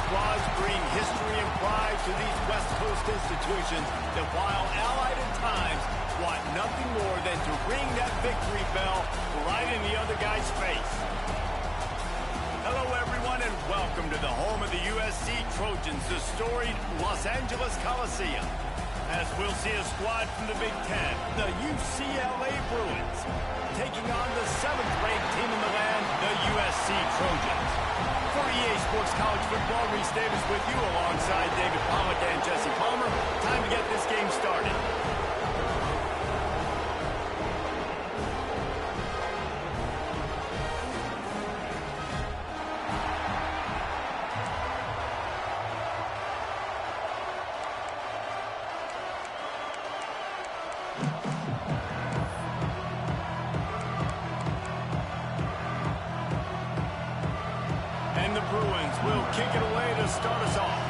squads bring history and pride to these West Coast institutions that, while allied at times, want nothing more than to ring that victory bell right in the other guy's face. Hello, everyone, and welcome to the home of the USC Trojans, the storied Los Angeles Coliseum. As we'll see a squad from the Big Ten, the UCLA Bruins, taking on the 7th-ranked team in the land, the USC Trojans. For EA Sports College Football, Reese Davis with you alongside David Pollack and Jesse Palmer. Time to get this game started. And the Bruins will kick it away to start us off.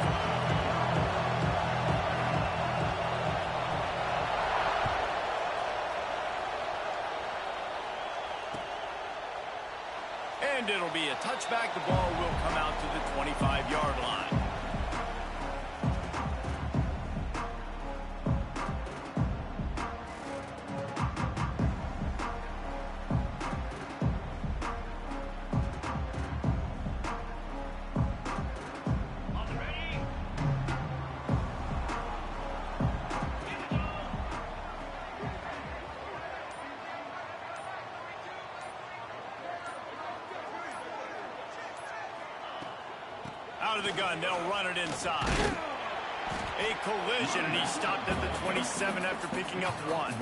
And it'll be a touchback. The ball will come out to the 25-yard line. Out of the gun, they'll run it inside. A collision, and he stopped at the 27 after picking up 1.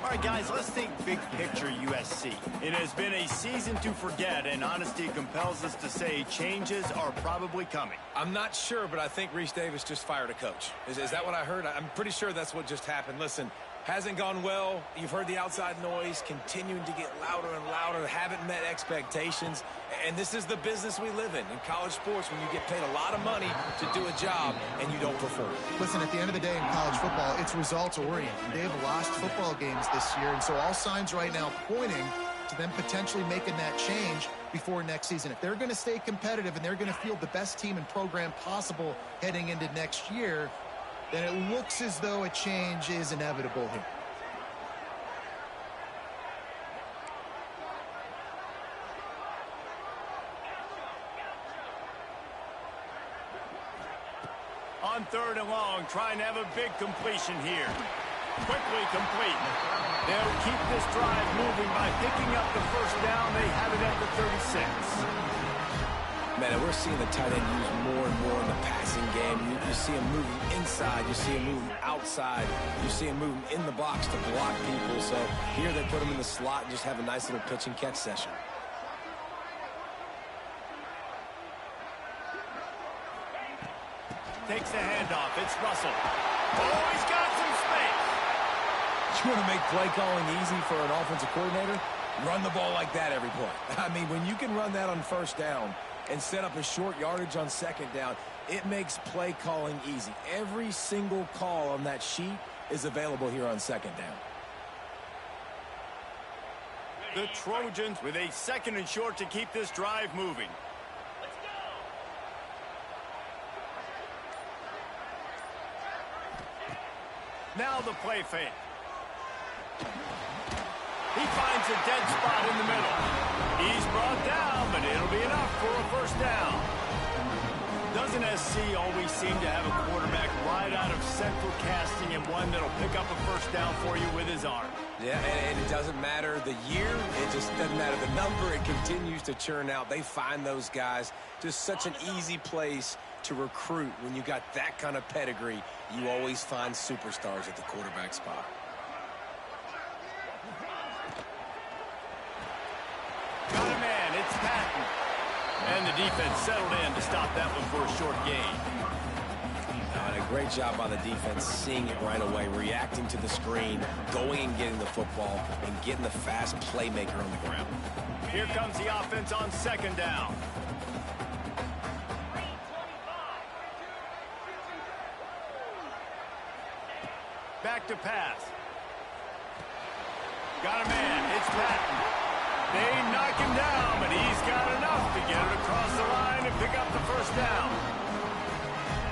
All right, guys, let's think big picture USC. It has been a season to forget, and honesty compels us to say changes are probably coming. I'm not sure, but I think Reese Davis just fired a coach. Is that what I heard? I'm pretty sure that's what just happened. Listen, hasn't gone well. You've heard the outside noise continuing to get louder and louder. Haven't met expectations. And this is the business we live in college sports, when you get paid a lot of money to do a job and you don't perform. Listen, at the end of the day in college football, it's results-oriented. They have lost football games this year, and so all signs right now pointing to them potentially making that change before next season. If they're going to stay competitive and they're going to field the best team and program possible heading into next year, then it looks as though a change is inevitable here. On 3rd and long, trying to have a big completion here. Quickly complete. They'll keep this drive moving by picking up the first down. They have it at the 36. Man, we're seeing the tight end used more and more in the passing game. You see him moving inside. You see him moving outside. You see him moving in the box to block people. So here they put him in the slot and just have a nice little pitch and catch session. Takes the handoff. It's Russell. Oh, he's got some space. You want to make play calling easy for an offensive coordinator? Run the ball like that every play. I mean, when you can run that on 1st down and set up a short yardage on 2nd down, it makes play calling easy. Every single call on that sheet is available here on 2nd down. The Trojans with a 2nd and short to keep this drive moving. Now the play fake. He finds a dead spot in the middle. He's brought down, but it'll be enough for a 1st down. Doesn't SC always seem to have a quarterback right out of central casting and one that'll pick up a 1st down for you with his arm? Yeah, and it doesn't matter the year. It just doesn't matter the number. It continues to churn out. They find those guys. Just such an easy place to recruit. When you got that kind of pedigree, you always find superstars at the quarterback spot. Got a man. It's Patton. And the defense settled in to stop that one for a short gain. And a great job by the defense, seeing it right away, reacting to the screen, going and getting the football, and getting the fast playmaker on the ground. Here comes the offense on 2nd down. Back to pass. Got a man. It's Patton. They knock him down, but he's got enough to get it across the line and pick up the first down.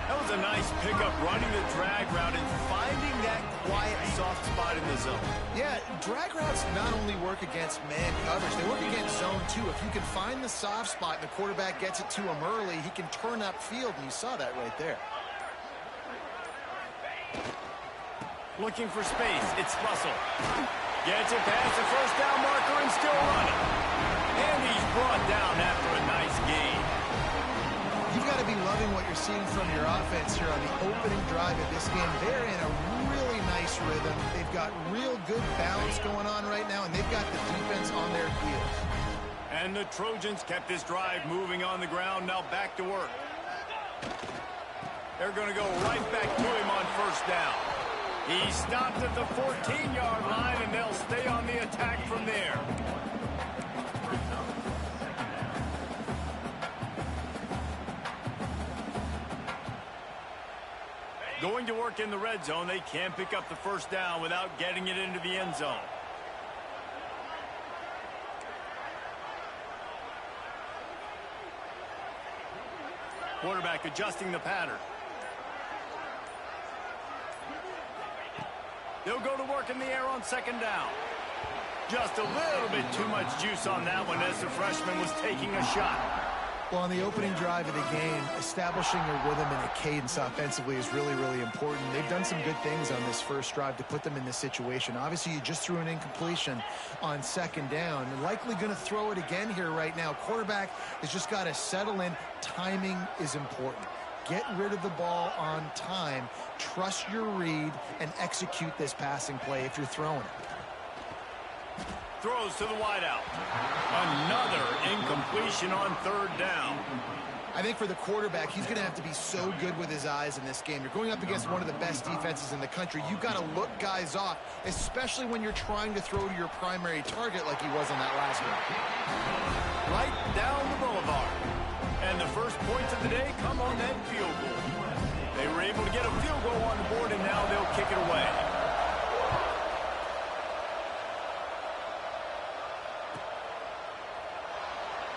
That was a nice pickup, running the drag route and finding that quiet, soft spot in the zone. Yeah, drag routes not only work against man coverage, they work against zone too. If you can find the soft spot and the quarterback gets it to him early, he can turn upfield, and you saw that right there. Looking for space, it's Russell. Gets it past the first down marker and still running. And he's brought down after a nice gain. You've got to be loving what you're seeing from your offense here on the opening drive of this game. They're in a really nice rhythm. They've got real good balance going on right now, and they've got the defense on their heels. And the Trojans kept this drive moving on the ground. Now back to work. They're going to go right back to him on first down. He stopped at the 14-yard line, and they'll stay on the attack from there. Going to work in the red zone, they can't pick up the first down without getting it into the end zone. Quarterback adjusting the pattern. They'll go to work in the air on second down. Just a little bit too much juice on that one as the freshman was taking a shot. Well, on the opening drive of the game, establishing a rhythm and a cadence offensively is really, really important. They've done some good things on this first drive to put them in this situation. Obviously, you just threw an incompletion on second down. They're likely going to throw it again here right now. Quarterback has just got to settle in. Timing is important. Get rid of the ball on time. Trust your read and execute this passing play if you're throwing it. Throws to the wideout. Another incompletion on third down. I think for the quarterback, he's going to have to be so good with his eyes in this game. You're going up against one of the best defenses in the country. You've got to look guys off, especially when you're trying to throw to your primary target like he was on that last one. Right down the boulevard. And the first points of the day come on that field goal. They were able to get a field goal on the board, and now they'll kick it away.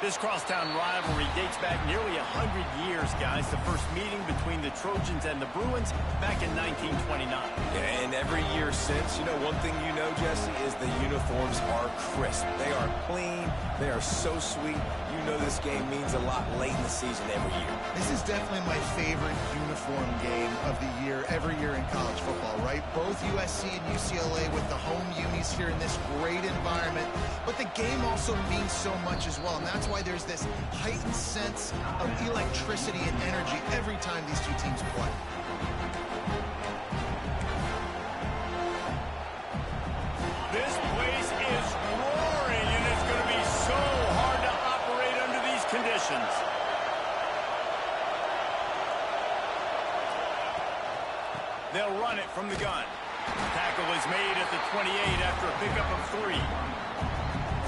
This crosstown rivalry dates back nearly 100 years, guys. The first meeting between the Trojans and the Bruins back in 1929. Yeah, and every year since, you know, one thing you know, Jesse, is the uniforms are crisp. They are clean. They are so sweet. You know this game means a lot late in the season every year. This is definitely my favorite uniform game of the year, every year in college football, right? Both USC and UCLA with the home unis here in this great environment. But the game also means so much as well, and that's why there's this heightened sense of electricity and energy every time these two teams play. This place is roaring, and it's going to be so hard to operate under these conditions. They'll run it from the gun. Tackle is made at the 28 after a pickup of 3.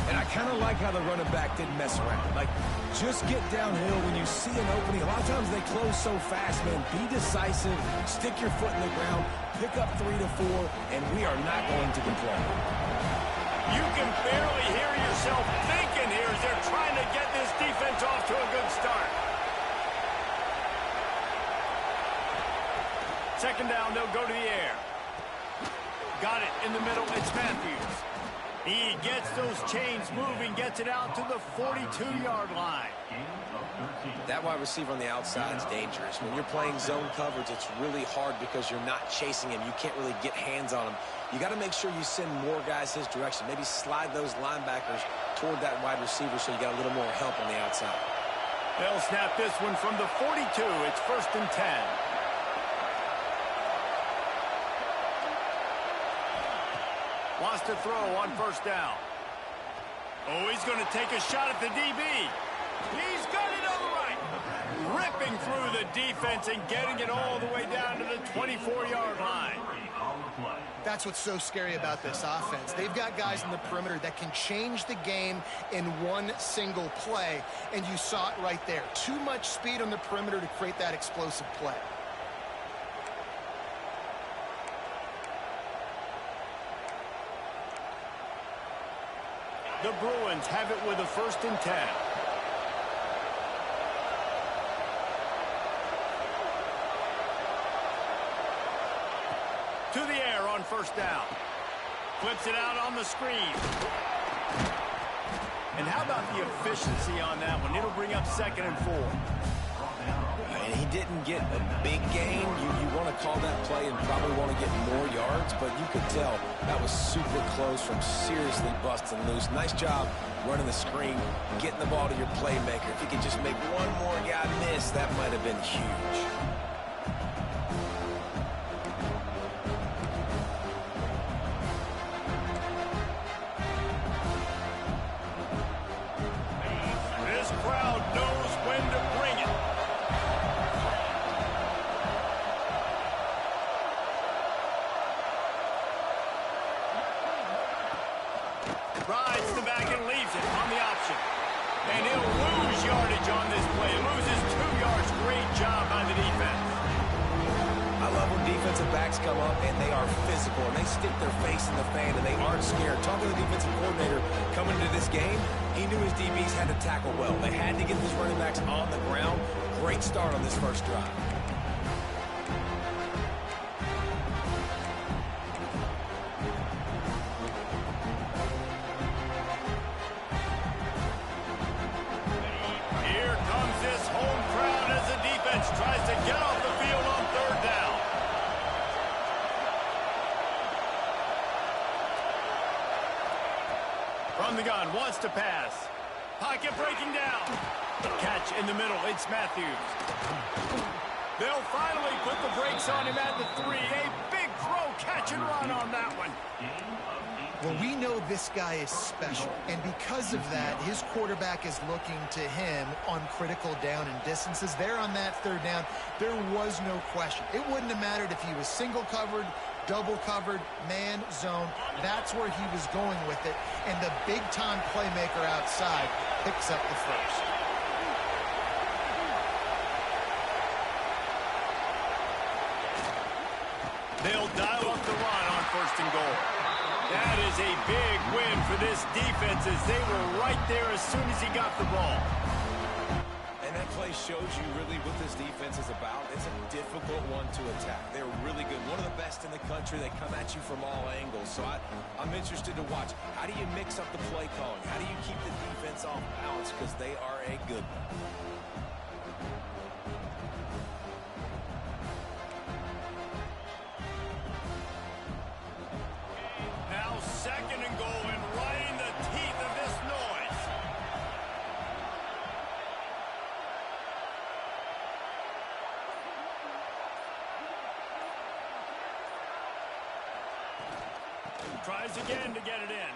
And I kind of like how the running back didn't mess around. Like, just get downhill when you see an opening. A lot of times they close so fast, man. Be decisive, stick your foot in the ground, pick up 3 to 4, and we are not going to complain. You can barely hear yourself thinking here as they're trying to get this defense off to a good start. Second down, they'll go to the air. Got it in the middle, it's Matthews. He gets those chains moving, gets it out to the 42-yard line. That wide receiver on the outside is dangerous. When you're playing zone coverage, it's really hard because you're not chasing him. You can't really get hands on him. You got to make sure you send more guys his direction. Maybe slide those linebackers toward that wide receiver so you got a little more help on the outside. They'll snap this one from the 42. It's 1st and 10. Wants to throw on first down. Oh, he's going to take a shot at the DB. He's got it on the right. Ripping through the defense and getting it all the way down to the 24-yard line. That's what's so scary about this offense. They've got guys in the perimeter that can change the game in one single play, and you saw it right there. Too much speed on the perimeter to create that explosive play. The Bruins have it with a 1st and 10. first down. Flips it out on the screen. And how about the efficiency on that one? It'll bring up 2nd and 4. And he didn't get a big gain. You want to call that play and probably want to get more yards, but you could tell that was super close from seriously busting loose. Nice job running the screen, getting the ball to your playmaker. If he could just make one more guy miss, that might have been huge. This crowd knows when to bring it. Rides the back and leaves it on the option. And he'll lose yardage on this play. Loses 2 yards. Great job by the defense. I love when defensive backs come up and they are physical and they stick their face in the fan and they aren't scared. Talking to the defensive coordinator coming into this game, he knew his DBs had to tackle well. They had to get these running backs on the ground. Great start on this first drive. Here comes this home crowd as the defense tries to get off the field on 3rd down. From the gun, wants to pass. Pocket breaking down. Catch in the middle, it's Matthews. They'll finally put the brakes on him at the 3. A big throw, catch and run on that one. Well, we know this guy is special, and because of that, his quarterback is looking to him on critical down and distances. There on that 3rd down, there was no question. It wouldn't have mattered if he was single covered, double covered, man, zone. That's where he was going with it, and the big-time playmaker outside picks up the first. They'll dial up the run on 1st and goal. That is a big win for this defense as they were right there as soon as he got the ball. And that play shows you really what this defense is about. It's a difficult one to attack. They're really good. One of the best in the country. They come at you from all angles. So I'm interested to watch. How do you mix up the play calling? How do you keep the defense off balance? Because they are a good one. Now 2nd and goal and right in the teeth of this noise. Tries again to get it in.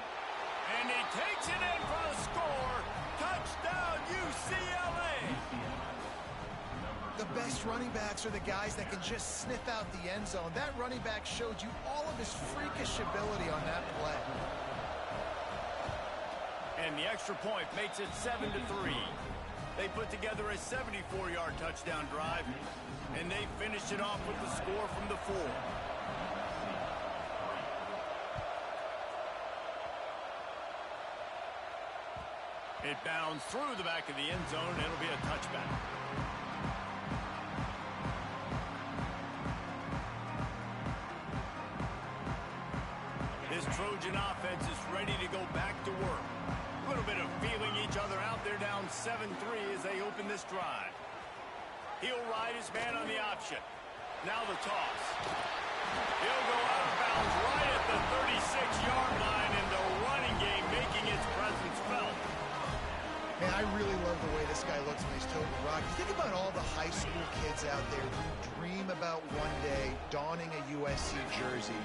And he takes it in for a score. Touchdown, UCLA. The best running backs are the guys that can just sniff out the end zone. That running back showed you all of his freakish ability on that play. And the extra point makes it 7-3. They put together a 74-yard touchdown drive, and they finished it off with the score from the 4. It bounds through the back of the end zone, and it'll be a touchback. This Trojan offense is ready to go back to work. A little bit of feeling each other out there down 7-3 as they open this drive. He'll ride his man on the option. Now the toss. He'll go out of bounds right at the 36-yard line, and the running game making its presence felt. Man, I really love the way this guy looks when he's toting the rock. You think about all the high school kids out there who dream about one day donning a USC jersey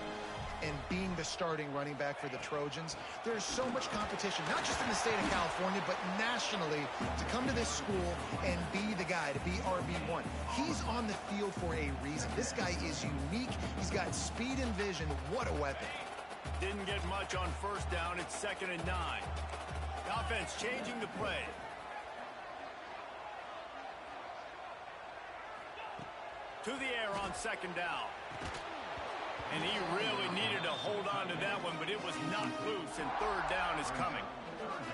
and being the starting running back for the Trojans. There's so much competition, not just in the state of California, but nationally, to come to this school and be the guy, to be RB1. He's on the field for a reason. This guy is unique. He's got speed and vision. What a weapon. Didn't get much on 1st down. It's 2nd and 9. The offense changing the play. To the air on 2nd down. And he really needed to hold on to that one, but it was not loose, and 3rd down is coming.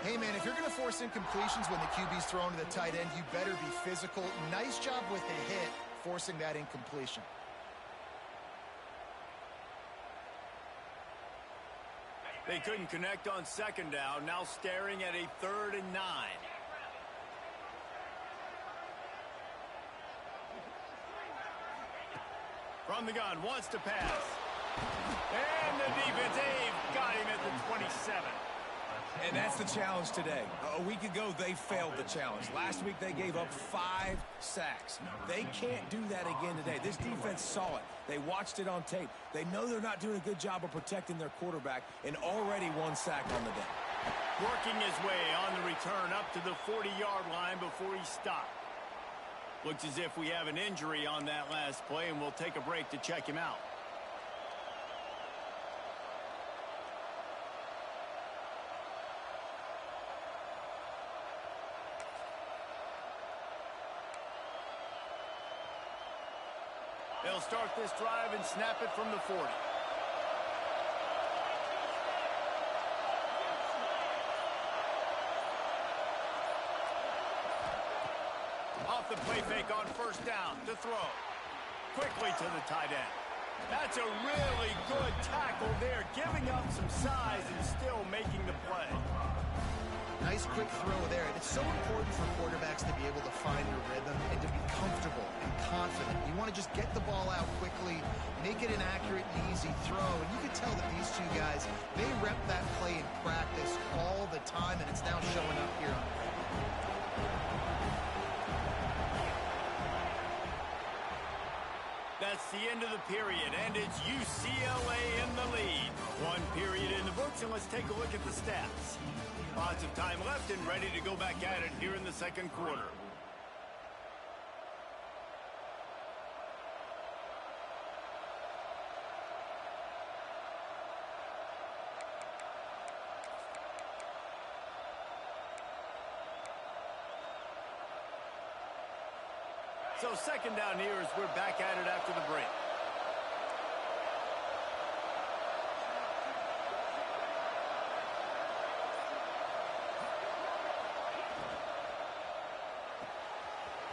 Hey, man, if you're going to force incompletions when the QB's thrown to the tight end, you better be physical. Nice job with the hit, forcing that incompletion. They couldn't connect on second down, now staring at a 3rd and 9. From the gun, wants to pass. And the defense, they've got him at the 27. And that's the challenge today. A week ago, they failed the challenge. Last week, they gave up 5 sacks. They can't do that again today. This defense saw it. They watched it on tape. They know they're not doing a good job of protecting their quarterback, and already 1 sack on the day. Working his way on the return up to the 40-yard line before he stopped. Looks as if we have an injury on that last play, and we'll take a break to check him out. They'll start this drive and snap it from the 40. Off the play fake on first down to throw. Quickly to the tight end. That's a really good tackle there, giving up some size and still making the play. Nice quick throw there. And it's so important for quarterbacks to be able to find their rhythm and to be comfortable and confident. You want to just get the ball out quickly, make it an accurate and easy throw. And you can tell that these two guys, they rep that play in practice all the time, and it's now showing up here on the That's the end of the period, and it's UCLA in the lead. 1 period in the books, and let's take a look at the stats. Lots of time left and ready to go back at it here in the second quarter. So second down here as we're back at it after the break.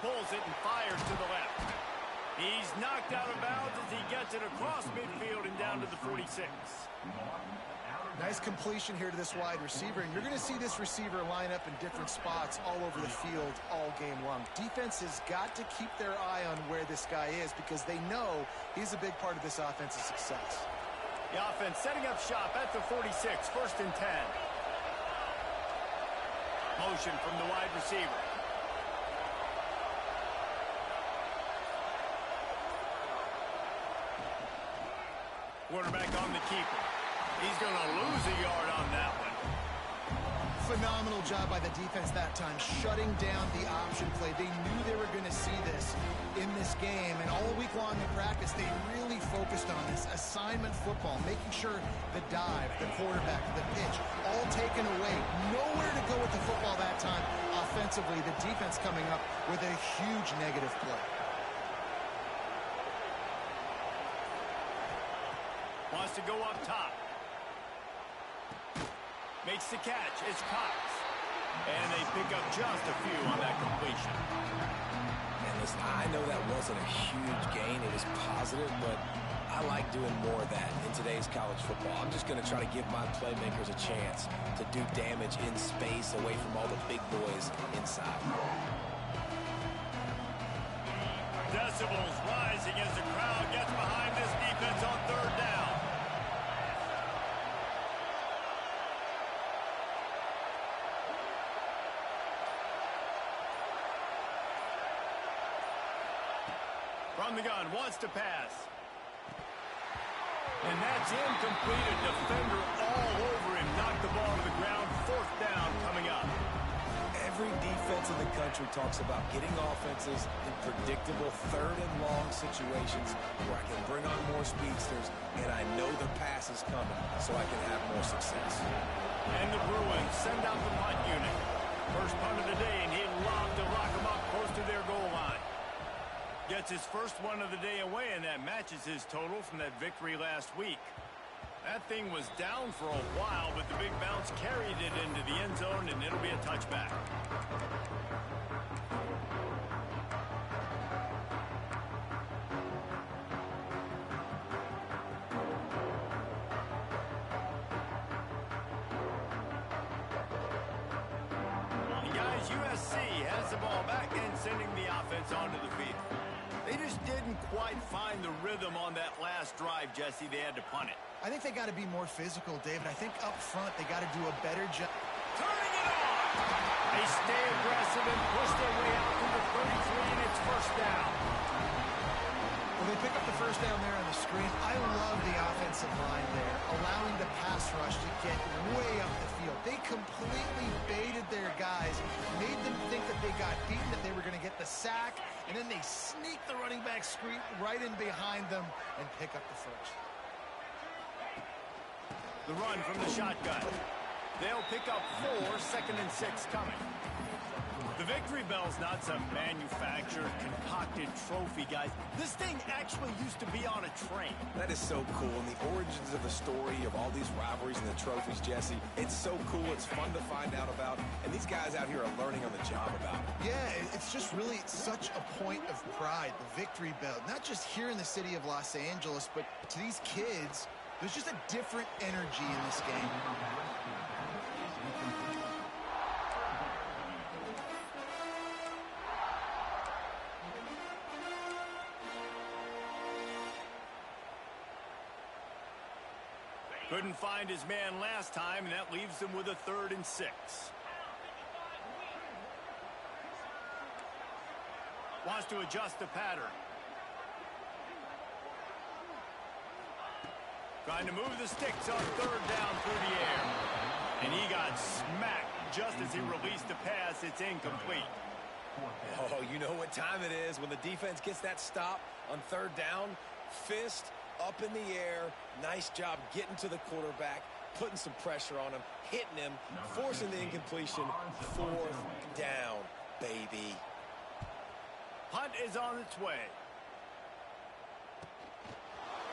Pulls it and fires to the left. He's knocked out of bounds as he gets it across midfield and down to the 46. Nice completion here to this wide receiver, and you're going to see this receiver line up in different spots all over the field all game long. Defense has got to keep their eye on where this guy is because they know he's a big part of this offense's success. The offense setting up shop at the 46, 1st and 10. Motion from the wide receiver. Quarterback on the keeper. He's going to lose a yard on that one. Phenomenal job by the defense that time, shutting down the option play. They knew they were going to see this in this game, and all week long in practice, they really focused on this assignment football, making sure the dive, the quarterback, the pitch, all taken away. Nowhere to go with the football that time. Offensively, the defense coming up with a huge negative play. Wants to go up top. Makes the catch. It's Cox. And they pick up just a few on that completion. And listen, I know that wasn't a huge gain. It was positive, but I like doing more of that in today's college football. I'm just going to try to give my playmakers a chance to do damage in space away from all the big boys inside. Decibels rising as the crowd gets behind this defense on 3rd down. From the gun, wants to pass. And that's incomplete. A defender all over him. Knocked the ball to the ground. 4th down coming up. Every defense in the country talks about getting offenses in predictable 3rd and long situations where I can bring on more speedsters and I know the pass is coming so I can have more success. And the Bruins send out the punt unit. First punt of the day, and he'd love to lock them up close to their goal line. Gets his first one of the day away, and that matches his total from that victory last week. That thing was down for a while, but the big bounce carried it into the end zone, and it'll be a touchback. USC has the ball back and sending the offense onto the field. They just didn't quite find the rhythm on that last drive, Jesse. They had to punt it. I think they got to be more physical, David. I think up front they got to do a better job. Turning it on! They stay aggressive and push their way out to the 33, and it's first down. Well, they pick up the first down there on the screen. I love the offensive line there, allowing the pass rush to get way up the field. They completely baited their guys, made them think that they got beaten, that they were going to get the sack, and then they sneak the running back screen right in behind them and pick up the first. The run from the shotgun. They'll pick up 4, 2nd and 6 coming. The victory bell's not some manufactured, concocted trophy, guys. This thing actually used to be on a train. That is so cool, and the origins of the story of all these rivalries and the trophies, Jesse, it's so cool. It's fun to find out about, and these guys out here are learning on the job about it. Yeah, it's just really such a point of pride, the victory bell. Not just here in the city of Los Angeles, but to these kids, there's just a different energy in this game. Couldn't find his man last time, and that leaves him with a 3rd and 6. Wants to adjust the pattern. Trying to move the sticks on 3rd down through the air. And he got smacked just as he released the pass. It's incomplete. Oh, you know what time it is when the defense gets that stop on 3rd down. Fist up in the air. Nice job getting to the quarterback, putting some pressure on him, hitting him, forcing the incompletion. 4th down, baby. Punt is on its way.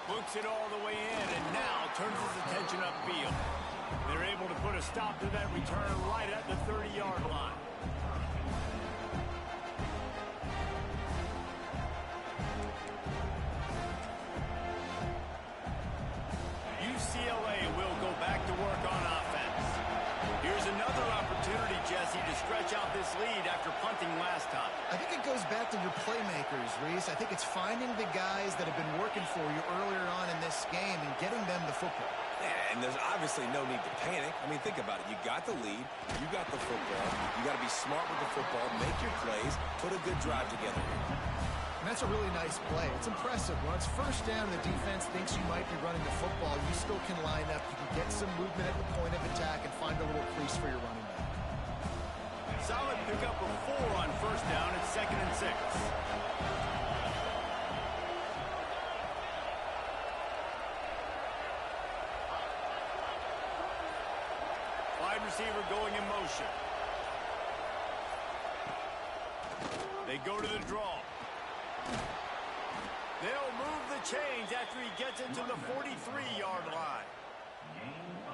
Books it all the way in and now turns his attention upfield. They're able to put a stop to that return right at the 30-yard line. UCLA will go back to work on offense. Here's another opportunity, Jesse, to stretch out this lead after punting last time. I think it goes back to your playmakers, Reese. I think it's finding the guys that have been working for you earlier on in this game and getting them the football. Yeah, and there's obviously no need to panic. I mean, think about it. You got the lead. You got the football. You got to be smart with the football, make your plays, put a good drive together. And that's a really nice play. It's impressive. When it's first down and the defense thinks you might be running the football, you still can line up. You can get some movement at the point of attack and find a little crease for your running back. Solid pickup of 4 on 1st down. It's 2nd and 6. Wide receiver going in motion. They go to the draw. They'll move the chains after he gets it to the 43-yard line.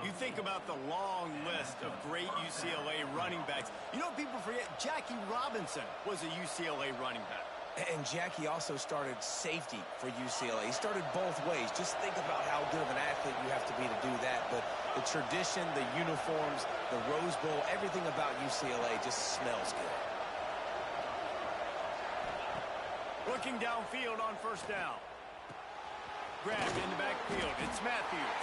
You think about the long list of great UCLA running backs. You know what people forget? Jackie Robinson was a UCLA running back. And Jackie also started safety for UCLA. He started both ways. Just think about how good of an athlete you have to be to do that. But the tradition, the uniforms, the Rose Bowl, everything about UCLA just smells good. Looking downfield on 1st down. Grabbed in the backfield. It's Matthews.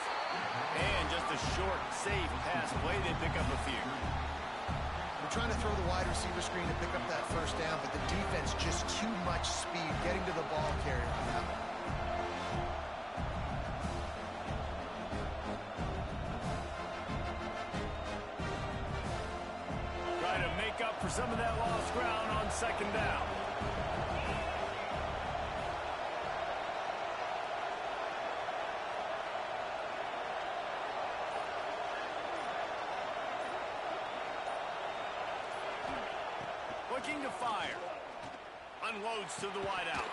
And just a short, safe pass play. They pick up a few. They're trying to throw the wide receiver screen to pick up that 1st down, but the defense just too much speed getting to the ball carrier on that one. Trying to make up for some of that lost ground on 2nd down. Looking to fire. Unloads to the wideout.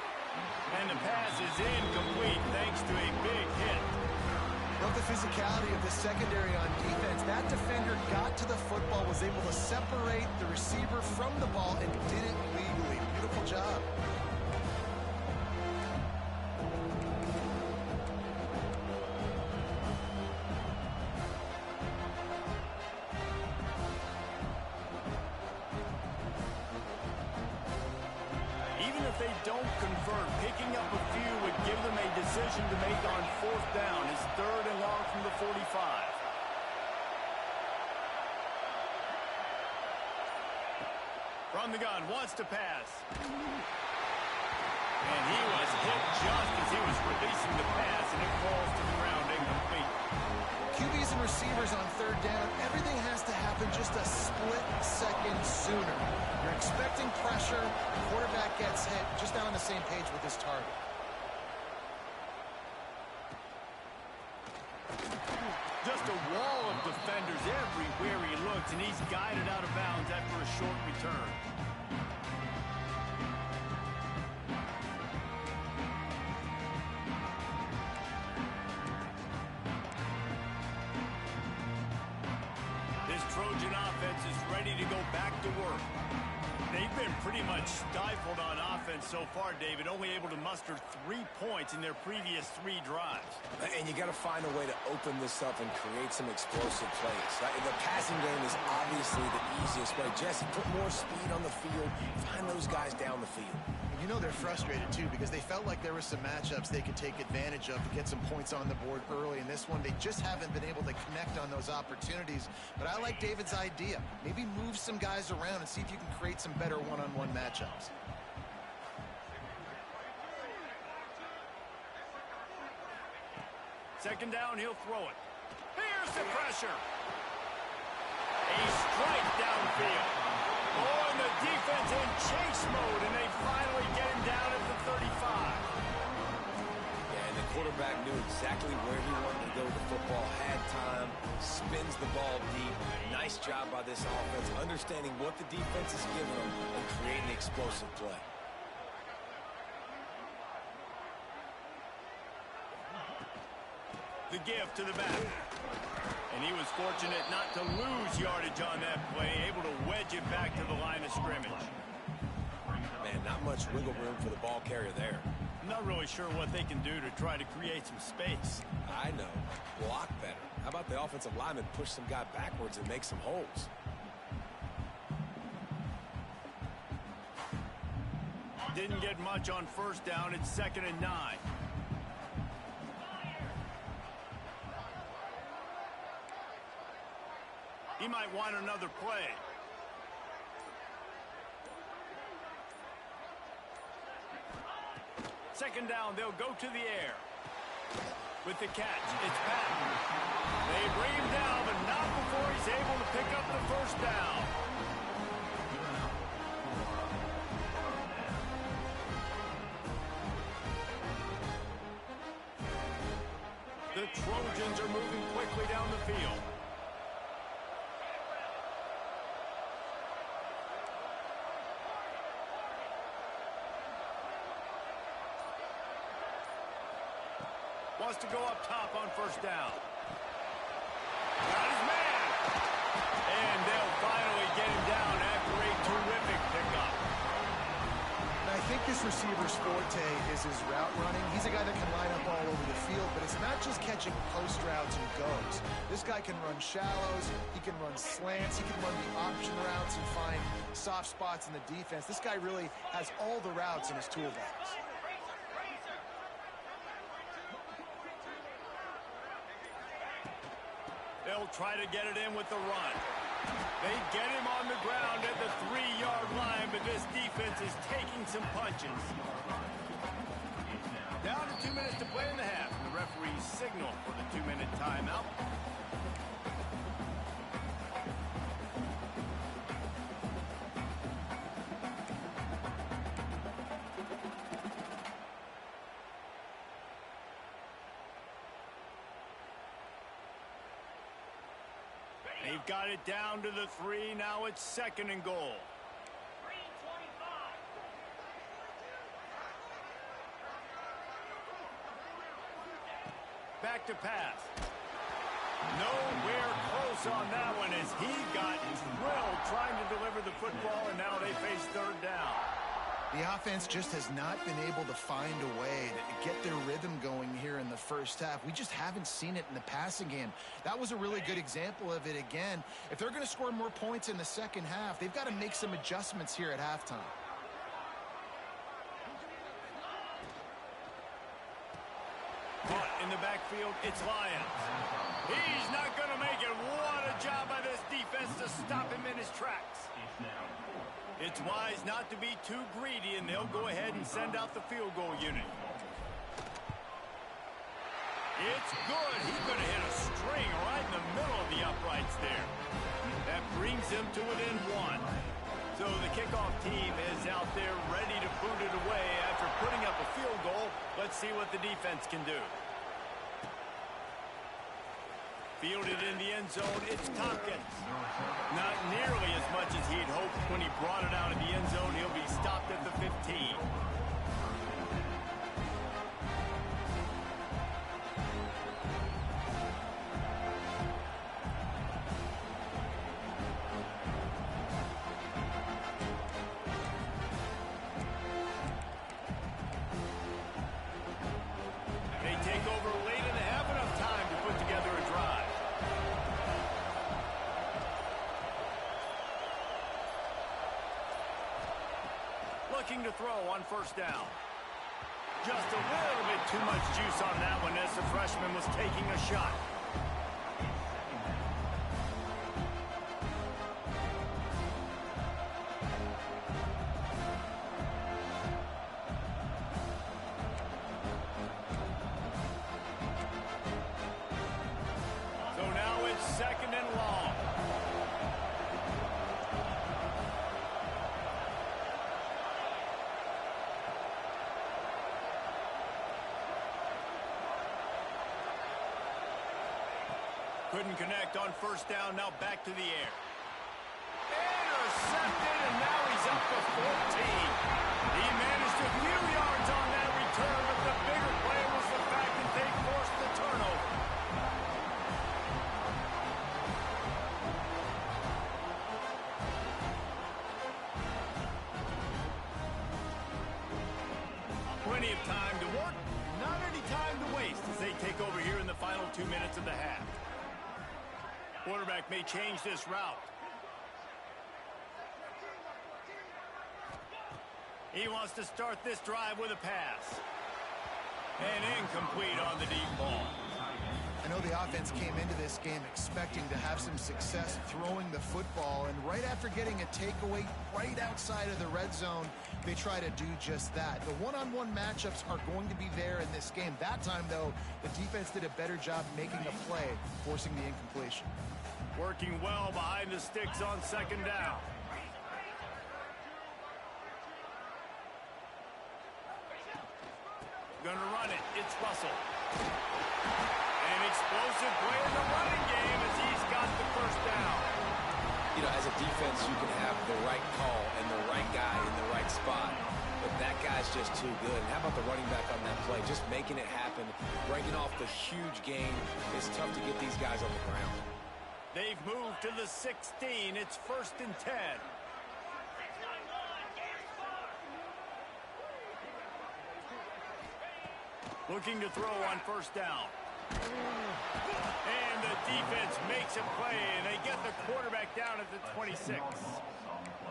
And the pass is incomplete thanks to a big hit. Love the physicality of the secondary on defense. That defender got to the football, was able to separate the receiver from the ball, and did it legally. Beautiful job. they don't convert, picking up a few would give them a decision to make on 4th down. It's 3rd and long from the 45. From the gun, wants to pass. And he was hit just as he was releasing the pass, and it falls to the ground incomplete. QBs and receivers on 3rd down, everything has to happen just a split second sooner. You're expecting pressure, the quarterback gets hit, just not on the same page with his target. Just a wall of defenders everywhere he looks, and he's guided out of bounds after a short return. This Trojan offense is ready to go back to work. They've been pretty much stifled on offense so far, David, only able to muster 3 points in their previous 3 drives. And you got to find a way to open this up and create some explosive plays. The passing game is obviously the easiest way. Jesse, put more speed on the field, find those guys down the field. You know they're frustrated, too, because they felt like there were some matchups they could take advantage of to get some points on the board early. In this one, they just haven't been able to connect on those opportunities. But I like David's idea. Maybe move some guys around and see if you can create some better one-on-one matchups. Second down, he'll throw it. Here's the pressure. A strike downfield. Oh, and the defense in chase mode, and they finally get him down at the 35. Yeah, and the quarterback knew exactly where he wanted to go with the football, had time, spins the ball deep. Nice job by this offense, understanding what the defense is giving them and creating the explosive play. The give to the back. And he was fortunate not to lose yardage on that play, able to wedge it back to the line of scrimmage. Man, not much wiggle room for the ball carrier there. I'm not really sure what they can do to try to create some space. I know. Block better. How about the offensive lineman push some guy backwards and make some holes? Didn't get much on 1st down. It's 2nd and 9. He might want another play. Second down, they'll go to the air. With the catch, it's Patton. They bring him down, but not before he's able to pick up the 1st down. The Trojans are moving quickly down the field. Wants to go up top on 1st down. Got his man. And they'll finally get him down after a terrific pickup. And I think this receiver's forte is his route running. He's a guy that can line up all over the field, but it's not just catching post routes and goes. This guy can run shallows, he can run slants, he can run the option routes and find soft spots in the defense. This guy really has all the routes in his toolbox. They'll try to get it in with the run. They get him on the ground at the 3-yard line, but this defense is taking some punches. Down to 2 minutes to play in the half. The referees signal for the 2-minute timeout. They've got it down to the 3. Now it's 2nd and goal. Back to pass. Nowhere close on that one as he got drilled trying to deliver the football, and now they face 3rd down. The offense just has not been able to find a way to get their rhythm going here in the 1st half. We just haven't seen it in the passing game. That was a really good example of it again. If they're going to score more points in the 2nd half, they've got to make some adjustments here at halftime. field, it's Lions. He's not going to make it. What a job by this defense to stop him in his tracks. It's wise not to be too greedy, and they'll go ahead and send out the field goal unit. It's good. He's going to hit a string right in the middle of the uprights there. That brings him to within one. So the kickoff team is out there ready to boot it away after putting up a field goal. Let's see what the defense can do. Fielded in the end zone, it's Tompkins. Not nearly as much as he'd hoped when he brought it out of the end zone. He'll be stopped at the 15. They take over late and have enough time to put together a drive. Looking to throw on first down. Just a little bit too much juice on that one as the freshman was taking a shot. So now it's second and long. Couldn't connect on first down, now back to the air. Intercepted, and now he's up to 14. He managed a few yards on that return, but the bigger play was the fact that they forced the turnover. Plenty of time to work, not any time to waste as they take over here in the final 2 minutes of the half. Quarterback may change this route. He wants to start this drive with a pass. And incomplete on the deep ball. I know the offense came into this game expecting to have some success throwing the football, and right after getting a takeaway right outside of the red zone, they try to do just that. The one-on-one matchups are going to be there in this game. That time, though, the defense did a better job making a play, forcing the incompletion. Working well behind the sticks on second down. Gonna run it. It's Russell. An explosive play in the running game as he's got the first down. You know, as a defense, you can have the right call and the right guy in the right spot. But that guy's just too good. And how about the running back on that play? Just making it happen, breaking off the huge game. It's tough to get these guys on the ground. They've moved to the 16. It's first and 10. Looking to throw on first down. And the defense makes a play, and they get the quarterback down at the 26.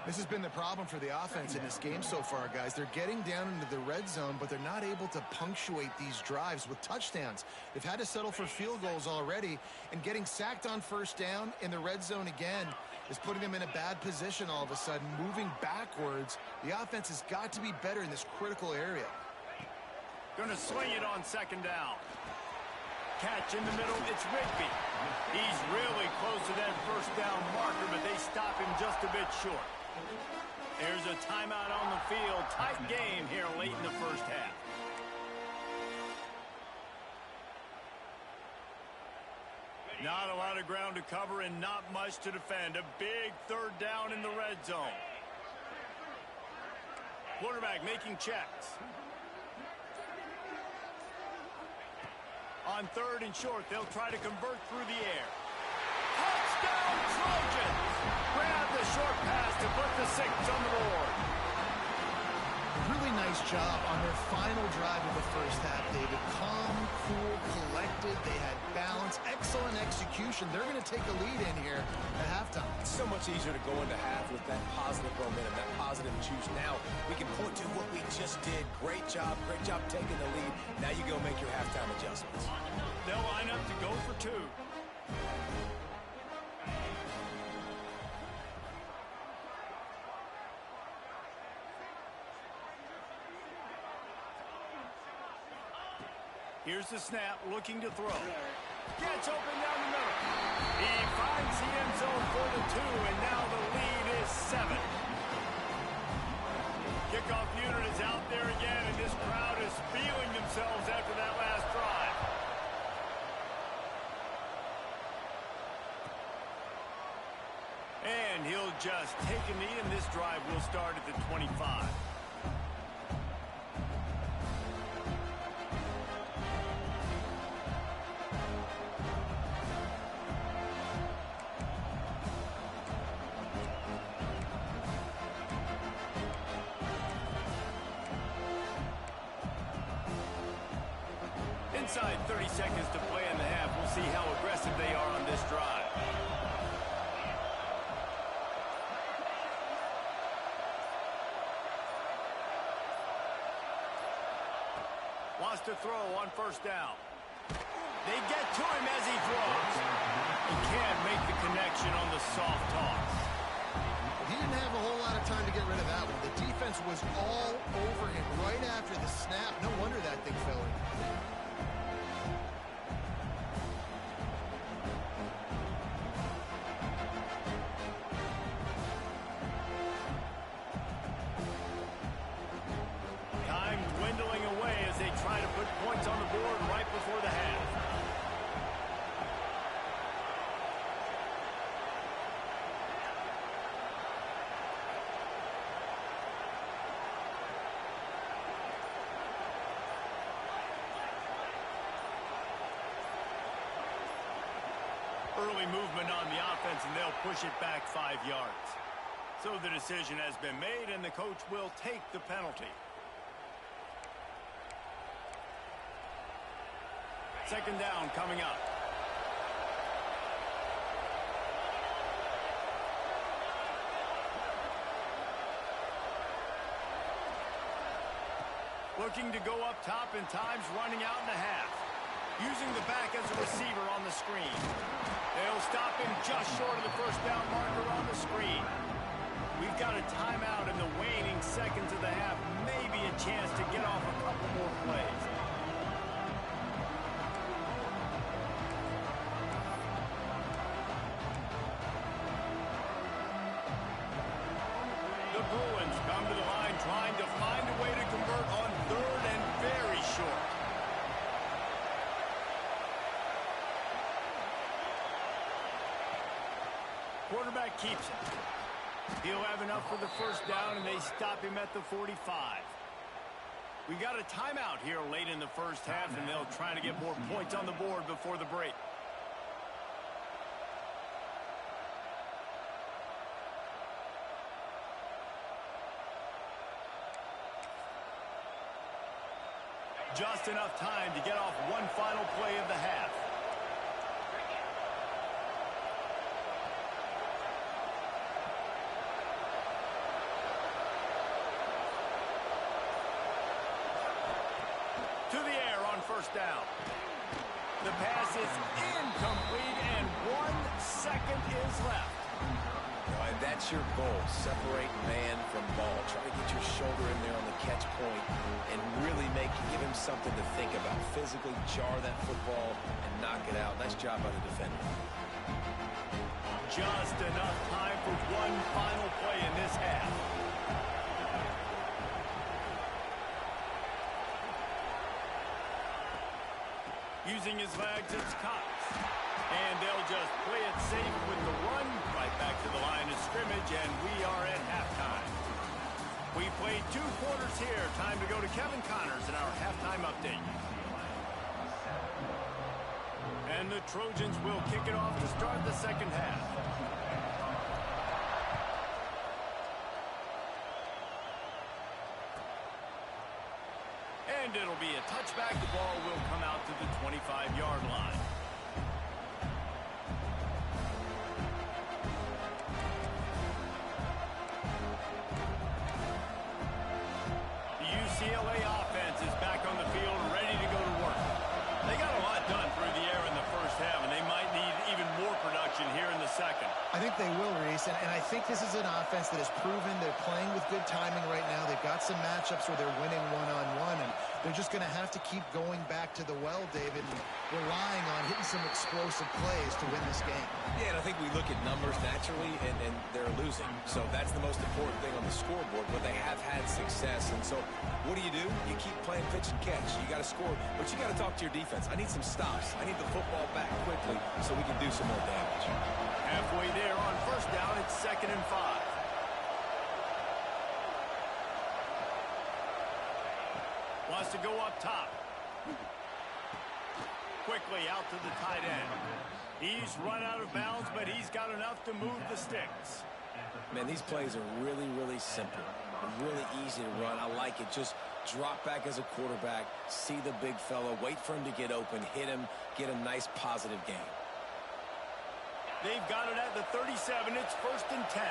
This has been the problem for the offense in this game so far, guys. They're getting down into the red zone, but they're not able to punctuate these drives with touchdowns. They've had to settle for field goals already, and getting sacked on first down in the red zone again is putting them in a bad position all of a sudden, moving backwards. The offense has got to be better in this critical area. Going to swing it on second down. Catch in the middle, it's Rigby. He's really close to that first down marker, but they stop him just a bit short. There's a timeout on the field. Tight game here late in the first half. Not a lot of ground to cover and not much to defend. A big third down in the red zone. Quarterback making checks. On third and short, they'll try to convert through the air. Touchdown, Trojans! Grab the short pass to put the 6 on the board. Really nice job on their final drive of the first half, David. Calm, cool, collected. They had balance. Excellent execution. They're going to take a lead in here at halftime. It's so much easier to go into half with that positive momentum, that positive juice. Now we can point to what we just did. Great job taking the lead. Now you go make your halftime adjustments. They'll line up to go for two. Here's the snap, looking to throw. Gets open down the middle. He finds the end zone for the two, and now the lead is 7. Kickoff unit is out there again, and this crowd is feeling themselves after that last drive. And he'll just take a knee, and this drive will start at the 25. Inside 30 seconds to play in the half. We'll see how aggressive they are on this drive. Wants to throw on first down. They get to him as he throws. He can't make the connection on the soft toss. He didn't have a whole lot of time to get rid of that one. The defense was all over him right after the snap. No wonder that thing fell in. Try to put points on the board right before the half. Early movement on the offense, and they'll push it back 5 yards. So the decision has been made, and the coach will take the penalty. Second down coming up. Looking to go up top, and time's running out in the half. Using the back as a receiver on the screen. They'll stop him just short of the first down marker on the screen. We've got a timeout in the waning seconds of the half. Maybe a chance to get off a couple more plays. Bruins come to the line trying to find a way to convert on third and very short. Quarterback keeps it. He'll have enough for the first down, and they stop him at the 45. We got a timeout here late in the first half, and they'll try to get more points on the board before the break. Just enough time to get off one final play of the half. To the air on first down. The pass is incomplete, and 1 second is left. And that's your goal. Separate man from ball. Try to get your shoulder in there on the catch point and really give him something to think about. Physically jar that football and knock it out. Nice job by the defender. Just enough time for one final play in this half. Using his legs, it's Cox. And they'll just play it safe with the run right back to the line of scrimmage, and we are at halftime. We played 2 quarters here. Time to go to Kevin Connors in our halftime update. And the Trojans will kick it off to start the second half. And it'll be a touchback. The ball will come out to the 25-yard line. The UCLA offense is back on the field, ready to go to work. They got a lot done through the air in the first half, and they might need even more production here in the second. I think they will, Reese, and I think this is an offense that has proven they're playing with good timing right now. They've got some matchups where they're winning one-on-one, and they're just going to have to keep going back to the well, David, and relying on hitting some explosive plays to win this game. Yeah, and I think we look at numbers naturally, and they're losing. So that's the most important thing on the scoreboard, but they have had success. And so what do? You keep playing pitch and catch. You got to score, but you got to talk to your defense. I need some stops. I need the football back quickly so we can do some more damage. Halfway there on first down, it's 2nd and 5. Wants to go up top. Quickly out to the tight end. He's run out of bounds, but he's got enough to move the sticks. Man, these plays are really, really simple. Really easy to run. I like it. Just drop back as a quarterback, see the big fella, wait for him to get open, hit him, get a nice positive gain. They've got it at the 37. It's 1st and 10.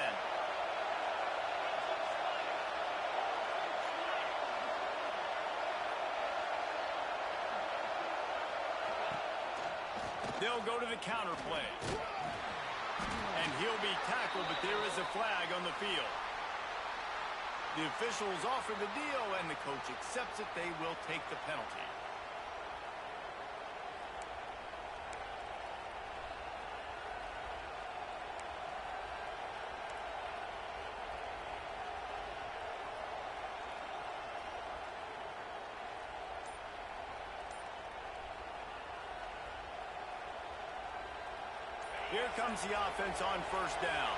They'll go to the counter play. And he'll be tackled, but there is a flag on the field. The officials offer the deal, and the coach accepts it. They will take the penalty. Here comes the offense on first down.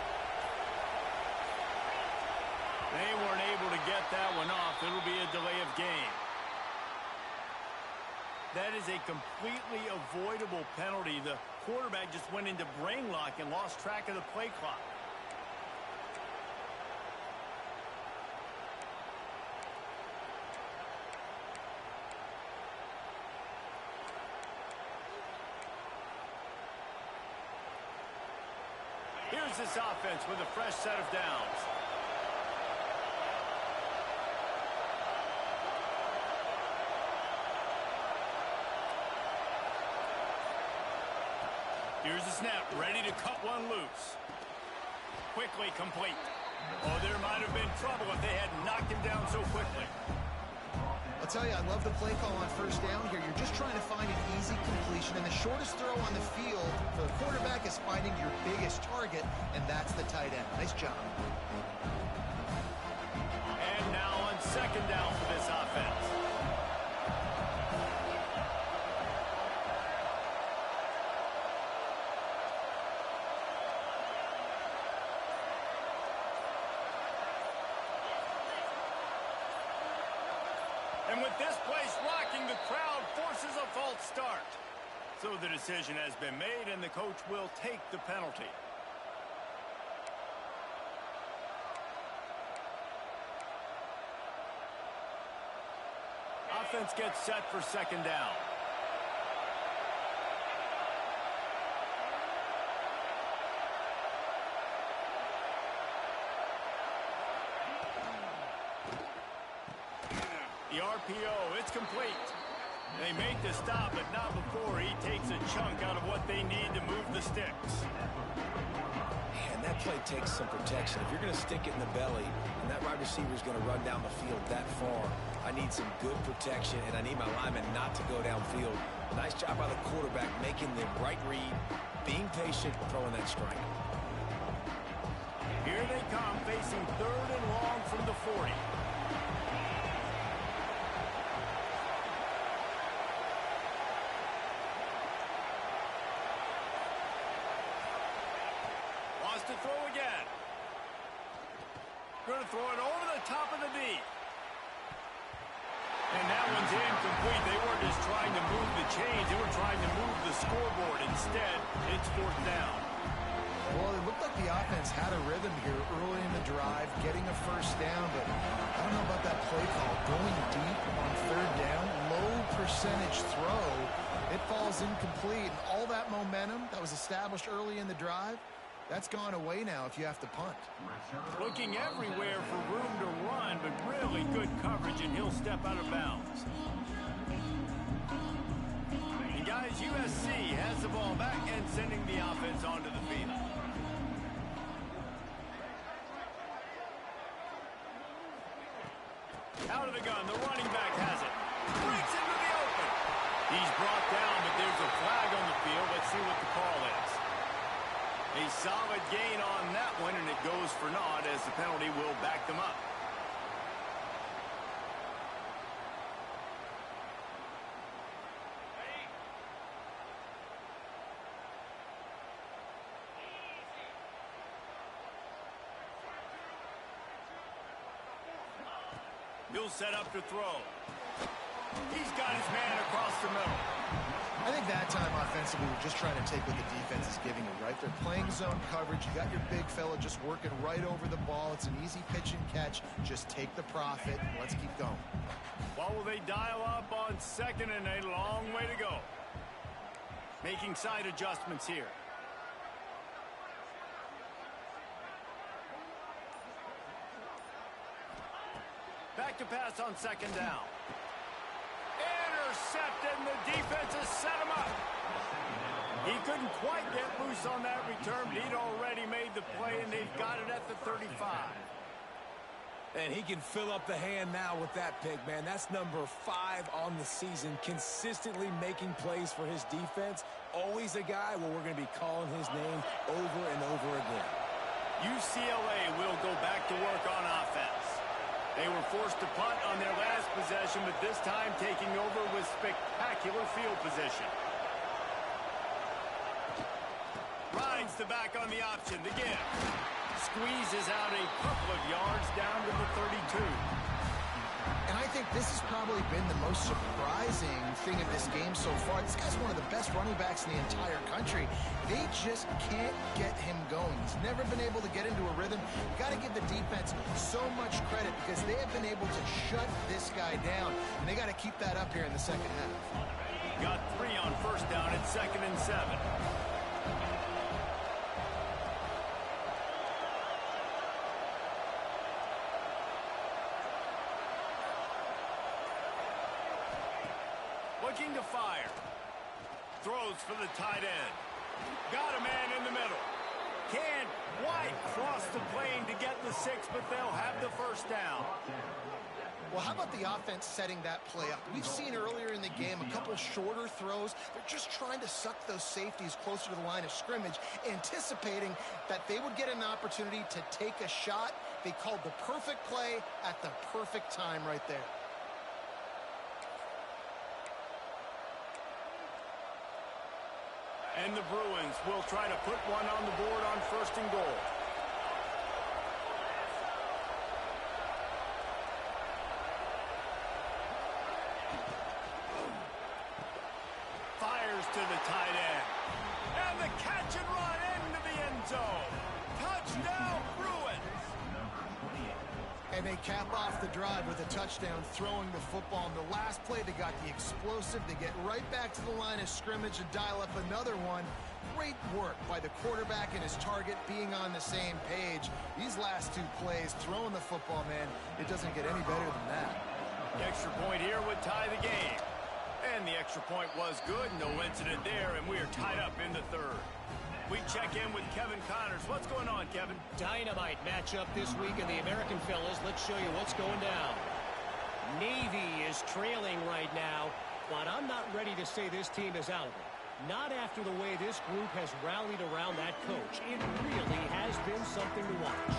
They weren't able to get that one off. It'll be a delay of game. That is a completely avoidable penalty. The quarterback just went into brain lock and lost track of the play clock. Here's this offense with a fresh set of downs. Here's the snap, ready to cut one loose. Quickly complete. Oh, there might have been trouble if they had knocked him down so quickly. I'll tell you, I love the play call on first down here. You're just trying to find an easy completion, and the shortest throw on the field for the quarterback is finding your biggest target, and that's the tight end. Nice job. And now on second down for this offense. And with this place rocking, the crowd forces a false start. So the decision has been made, and the coach will take the penalty. Offense gets set for second down. The RPO, it's complete. They make the stop, but not before he takes a chunk out of what they need to move the sticks. And that play takes some protection. If you're going to stick it in the belly, and that wide receiver is going to run down the field that far, I need some good protection, and I need my lineman not to go downfield. Nice job by the quarterback making the right read, being patient, throwing that strike. Here they come, facing 3rd and long from the 40. To throw again. Going to throw it over the top of the D. And that one's incomplete. They weren't just trying to move the chains. They were trying to move the scoreboard. Instead, it's 4th down. Well, it looked like the offense had a rhythm here early in the drive, getting a first down, but I don't know about that play call. Going deep on third down, low percentage throw. It falls incomplete, and all that momentum that was established early in the drive, that's gone away now if you have to punt. Looking everywhere for room to run, but really good coverage, and he'll step out of bounds. And guys, USC has the ball back and sending the offense onto the field. Out of the gun, the running back has it. Breaks into the open. He's brought down, but there's a flag on the field. Let's see what the call is. A solid gain on that one, and it goes for naught as the penalty will back them up. He'll set up to throw. He's got his man across the middle. I think that time offensively, we're just trying to take what the defense is giving you, right? They're playing zone coverage. You got your big fella just working right over the ball. It's an easy pitch and catch. Just take the profit, and let's keep going. What will they dial up on second and a long way to go? Making side adjustments here. Back to pass on second down. Intercepted, and the defense has set him up. He couldn't quite get loose on that return, but he'd already made the play, and they've got it at the 35. And he can fill up the hand now with that pick, man. That's number 5 on the season, consistently making plays for his defense. Always a guy where we're going to be calling his name over and over again. UCLA will go back to work on offense. They were forced to punt on their last possession, but this time taking over with spectacular field position. Rides the back on the option. The give. Squeezes out a couple of yards down to the 32. And I think this has probably been the most surprising thing of this game so far. This guy's one of the best running backs in the entire country. They just can't get him going. He's never been able to get into a rhythm. You got to give the defense so much credit because they have been able to shut this guy down. And they got to keep that up here in the second half. Got 3 on first down at 2nd and 7. Looking to fire. Throws for the tight end. Got a man in the middle. Can't quite cross the plane to get the 6, but they'll have the first down. Well, how about the offense setting that play up? We've seen earlier in the game a couple shorter throws. They're just trying to suck those safeties closer to the line of scrimmage, anticipating that they would get an opportunity to take a shot. They called the perfect play at the perfect time right there. And the Bruins will try to put one on the board on 1st and goal. Fires to the tight end. And the catch and run into the end zone. Touchdown, Bruins. And they cap off the drive with a touchdown, throwing the football. In the last play, they got the explosive. They get right back to the line of scrimmage and dial up another one. Great work by the quarterback and his target being on the same page. These last 2 plays, throwing the football, man, it doesn't get any better than that. The extra point here would tie the game. And the extra point was good. No incident there, and we are tied up in the 3rd. We check in with Kevin Connors. What's going on, Kevin? Dynamite matchup this week in the American fellas. Let's show you what's going down. Navy is trailing right now, but I'm not ready to say this team is out of it. Not after the way this group has rallied around that coach. It really has been something to watch.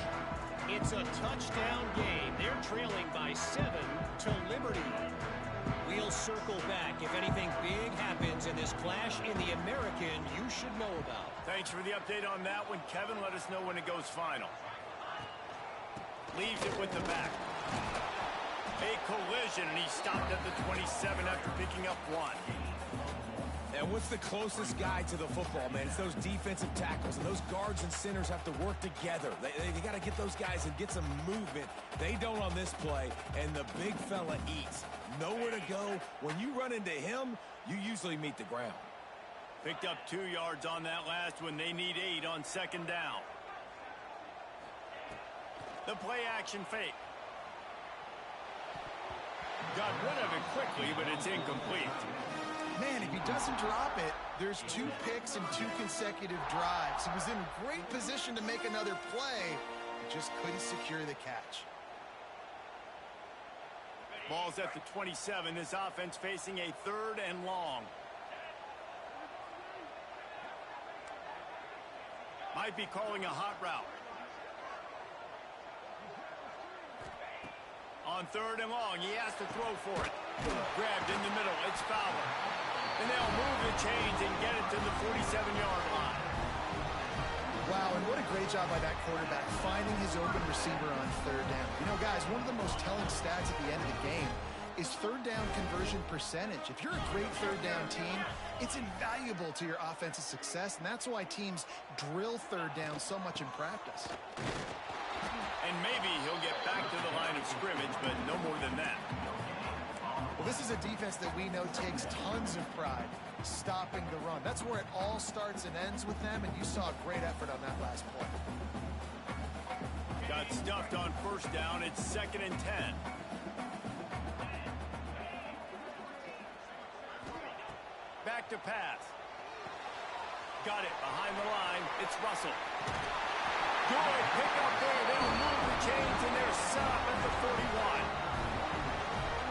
It's a touchdown game. They're trailing by 7 to Liberty. We'll circle back if anything big happens in this clash in the American you should know about. Thanks for the update on that one, Kevin. Let us know when it goes final. Leaves it with the back. A collision, and he stopped at the 27 after picking up 1. And what's the closest guy to the football, man? It's those defensive tackles, and those guards and centers have to work together. They got to get those guys and get some movement. They don't on this play, and the big fella eats. Nowhere to go. When you run into him, you usually meet the ground. Picked up 2 yards on that last one. They need 8 on second down. The play action fake. Got rid of it quickly, but it's incomplete. Man, if he doesn't drop it, there's 2 picks and 2 consecutive drives. He was in great position to make another play, but just couldn't secure the catch. Ball's at the 27. This offense facing a 3rd and long. Might be calling a hot route. On 3rd and long, he has to throw for it. Grabbed in the middle. It's Fowler. And they'll move the chains and get it to the 47-yard line. Wow, and what a great job by that quarterback finding his open receiver on 3rd down. You know, guys, one of the most telling stats at the end of the game is 3rd down conversion percentage. If you're a great 3rd down team, it's invaluable to your offensive success, and that's why teams drill 3rd down so much in practice. And maybe he'll get back to the line of scrimmage, but no more than that. Well, this is a defense that we know takes tons of pride stopping the run. That's where it all starts and ends with them, and you saw a great effort on that last play. Got stuffed on 1st down. It's 2nd and 10. Back to pass. Got it behind the line. It's Russell. Good pick up there. They'll move the chains, and they're set up at the 41.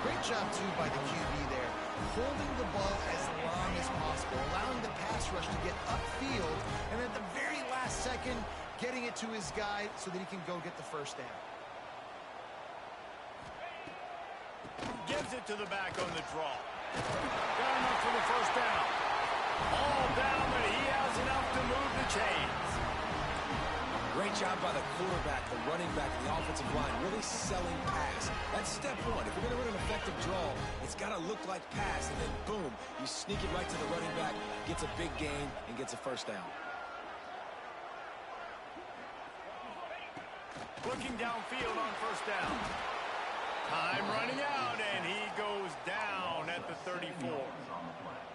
Great job, too, by the QB there. Holding the ball as long as possible, allowing the pass rush to get upfield, and at the very last second, getting it to his guy so that he can go get the 1st down. Gives it to the back on the draw. Got enough for the 1st down. All down, but he has enough to move the chains. Great job by the quarterback, the running back, and the offensive line, really selling pass. That's step 1. If you're going to run an effective draw, it's got to look like pass, and then boom, you sneak it right to the running back, gets a big gain, and gets a 1st down. Looking downfield on 1st down. Time running out, and he goes down at the 34.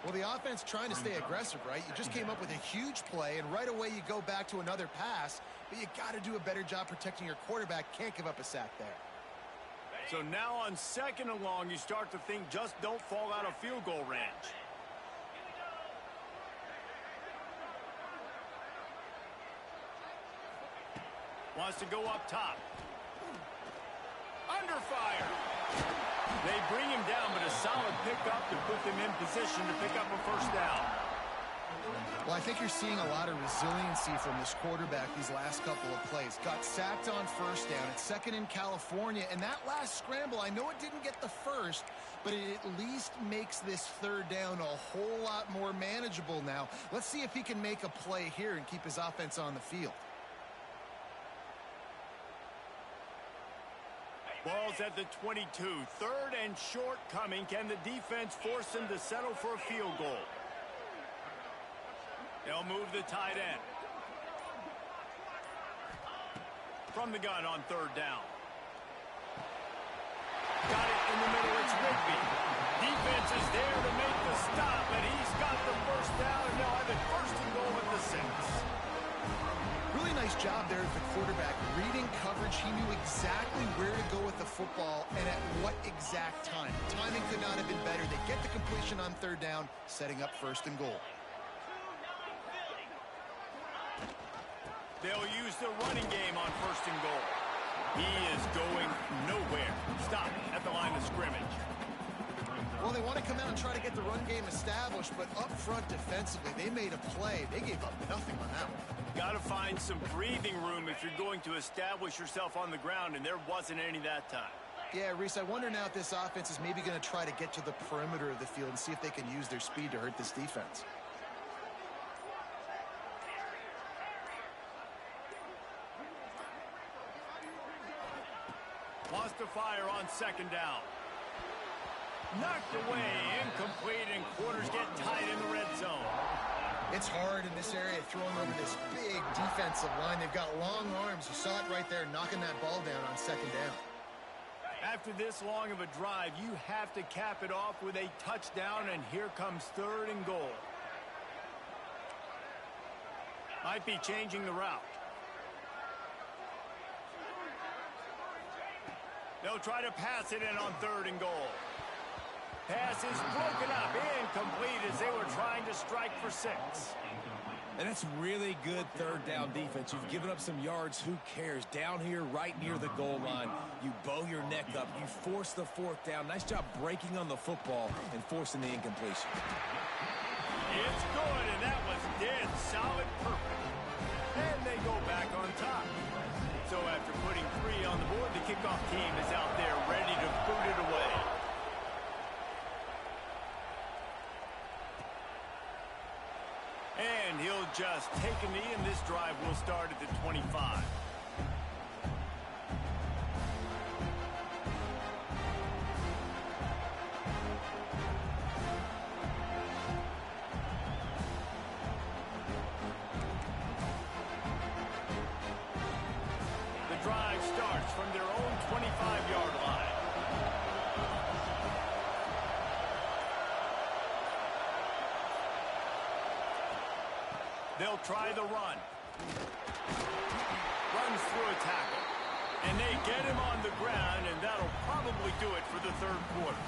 Well, the offense trying to stay aggressive, right? You just came up with a huge play, and right away you go back to another pass, but you got to do a better job protecting your quarterback. Can't give up a sack there. So now on 2nd and long, you start to think just don't fall out of field goal range. Wants to go up top. Under fire. They bring him down, but a solid pickup to put them in position to pick up a 1st down. Well, I think you're seeing a lot of resiliency from this quarterback these last couple of plays. Got sacked on 1st down. It's 2nd in California. And that last scramble, I know it didn't get the 1st, but it at least makes this 3rd down a whole lot more manageable now. Let's see if he can make a play here and keep his offense on the field. Ball's at the 22. 3rd and short coming. Can the defense force him to settle for a field goal? They'll move the tight end. From the gun on 3rd down. Got it in the middle. It's Rigby. Defense is there to make the stop, and he's got the 1st down, and they'll have it 1st and goal at the 6. Really nice job there as the quarterback. Reading coverage, he knew exactly where to go with the football and at what exact time. The timing could not have been better. They get the completion on 3rd down, setting up 1st and goal. They'll use the running game on 1st and goal. He is going nowhere. Stop at the line of scrimmage. Well, they want to come out and try to get the run game established, but up front defensively, they made a play. They gave up nothing on that one. Got to find some breathing room if you're going to establish yourself on the ground, and there wasn't any that time. Yeah, Reese, I wonder now if this offense is maybe going to try to get to the perimeter of the field and see if they can use their speed to hurt this defense. Wants to fire on 2nd down. Knocked away, incomplete, and quarters get tight in the red zone. It's hard in this area throwing over this big defensive line. They've got long arms. You saw it right there, knocking that ball down on second down. After this long of a drive, you have to cap it off with a touchdown, and here comes 3rd and goal. Might be changing the route. They'll try to pass it in on 3rd and goal. Pass is broken up, incomplete as they were trying to strike for 6. And that's really good 3rd down defense. You've given up some yards. Who cares? Down here, right near the goal line, you bow your neck up. You force the 4th down. Nice job breaking on the football and forcing the incompletion. It's good, and that was dead solid perfect. And they go back on top. So after putting 3 on the board, the kickoff team is out there ready to boot it away. And he'll just take a knee, and this drive will start at the 25. The drive starts from their own 25-yard line. They'll try the run. Runs through a tackle. And they get him on the ground, and that'll probably do it for the 3rd quarter.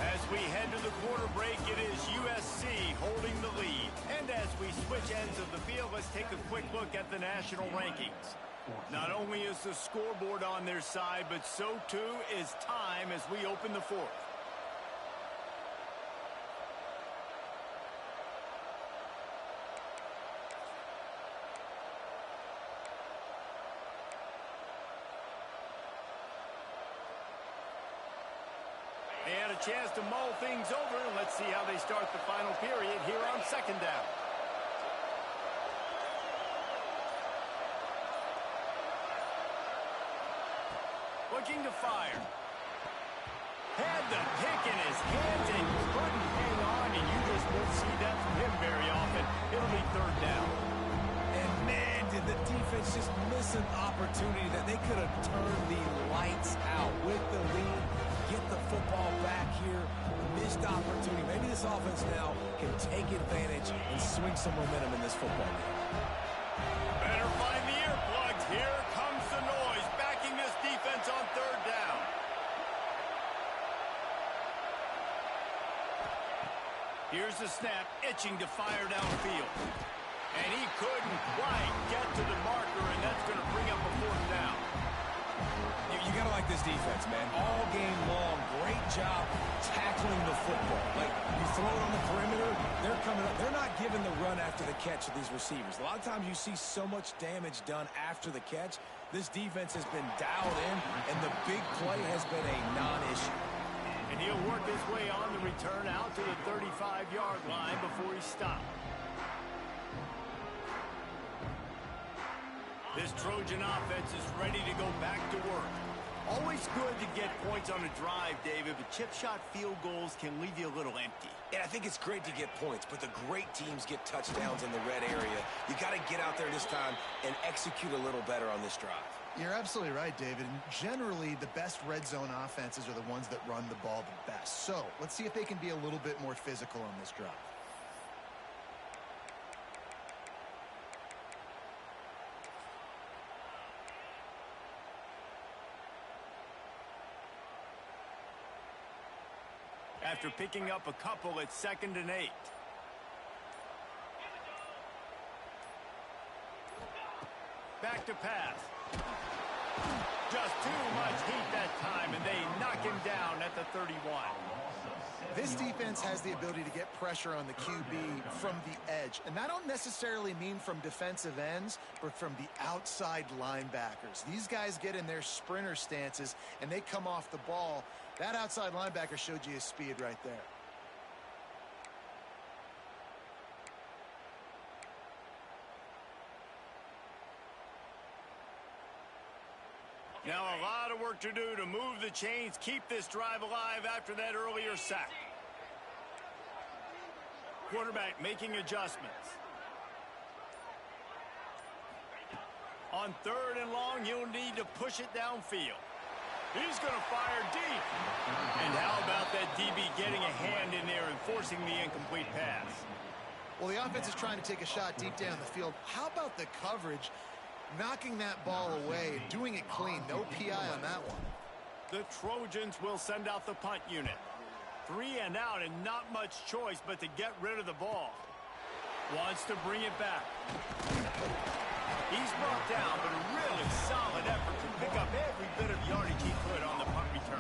As we head to the quarter break, it is USC holding the lead. And as we switch ends of the field, let's take a quick look at the national rankings. Not only is the scoreboard on their side, but so too is time as we open the 4th. They had a chance to mull things over, and let's see how they start the final period here on 2nd down. Looking to fire. Had the pick in his hands and couldn't hang on, and you just won't see that from him very often. It'll be 3rd down. And man, did the defense just miss an opportunity that they could have turned the lights out with the lead. Get the football back here. Missed opportunity. Maybe this offense now can take advantage and swing some momentum in this football game. Better find the earplugs. Here comes the noise, backing this defense on 3rd down. Here's the snap, itching to fire downfield. And he couldn't quite get to the marker, and that's going to bring up a 4th down. You got to like this defense, man. All game long, great job tackling the football. Like, you throw it on the perimeter, they're coming up. They're not giving the run after the catch to these receivers. A lot of times you see so much damage done after the catch. This defense has been dialed in, and the big play has been a non-issue. And he'll work his way on the return out to the 35-yard line before he stopped. This Trojan offense is ready to go back to work. Always good to get points on a drive, David, but chip shot field goals can leave you a little empty. And I think it's great to get points, but the great teams get touchdowns in the red area. You got to get out there this time and execute a little better on this drive. You're absolutely right, David. And generally, the best red zone offenses are the ones that run the ball the best. So let's see if they can be a little bit more physical on this drive. After picking up a couple, it's 2nd and 8. Back to pass. Just too much heat that time, and they knock him down at the 31. This defense has the ability to get pressure on the QB from the edge. And that don't necessarily mean from defensive ends, but from the outside linebackers. These guys get in their sprinter stances, and they come off the ball. That outside linebacker showed you his speed right there. Now a lot of work to do to move the chains, keep this drive alive after that earlier sack. Quarterback making adjustments. On 3rd and long, he'll need to push it downfield. He's going to fire deep. And how about that DB getting a hand in there and forcing the incomplete pass? Well, the offense is trying to take a shot deep down the field. How about the coverage? Knocking that ball away and doing it clean. No PI on that one. The Trojans will send out the punt unit. 3 and out and not much choice but to get rid of the ball. Wants to bring it back. He's brought down, but a really solid effort to pick up every bit of yardage he could on the punt return.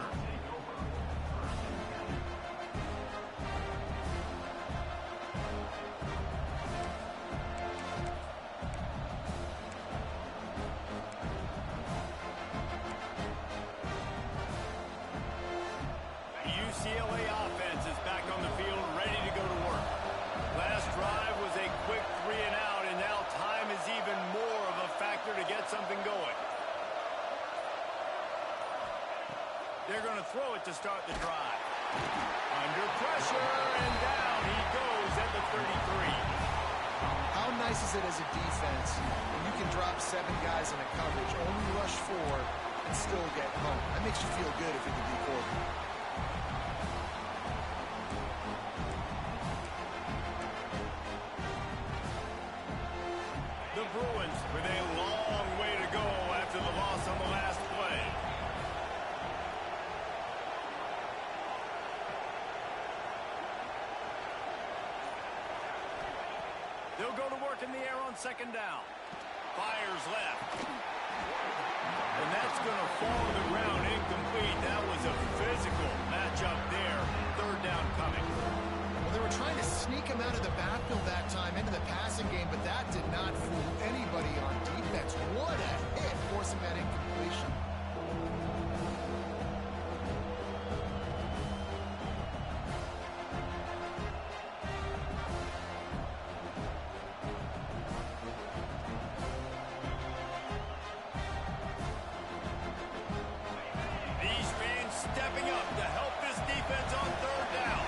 The UCLA offense is back on the field, ready to go to work. Last drive was a quick 3 and out, and now time is even more of a factor to get something going. They're going to throw it to start the drive. Under pressure, and down he goes at the 33. How nice is it as a defense when you can drop 7 guys in a coverage, only rush 4, and still get home? That makes you feel good if you're the D quarterback. The Bruins with a long way to go after the loss on the last play. They'll go to work in the air on 2nd down. Fires left. And that's going to fall to the ground incomplete. That was a physical matchup there. 3rd down coming. Well, they were trying to sneak him out of the backfield that time into the passing game, but that did not fool anybody on defense. What a hit, forcing that incompletion. These fans stepping up to help this defense on 3rd down.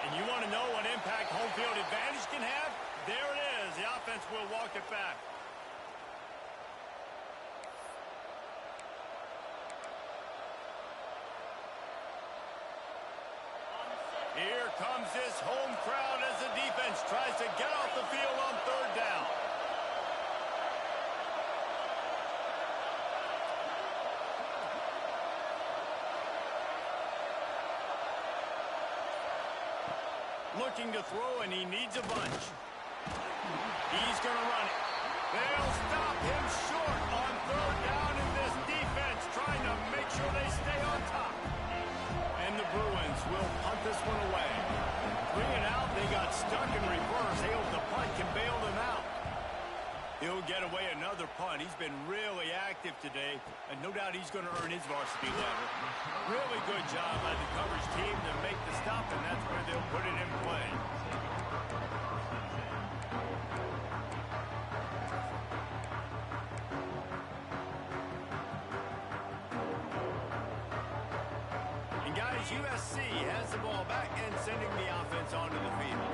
And you want to know what impact home field advantage can have? There it is. The offense will walk it back. Here comes this home crowd as the defense tries to get off the field on 3rd down. Looking to throw, and he needs a bunch. He's going to run it. They'll stop him short on 3rd down, and this defense trying to make sure they stay on top. And the Bruins will punt this one away. 3 and out, they got stuck in reverse. They hope the punt can bail them out. He'll get away another punt. He's been really active today, and no doubt he's going to earn his varsity letter. Really good job by the coverage team to make the stop, and that's where they'll put it in play. And guys, USC has the ball back and sending the offense onto the field.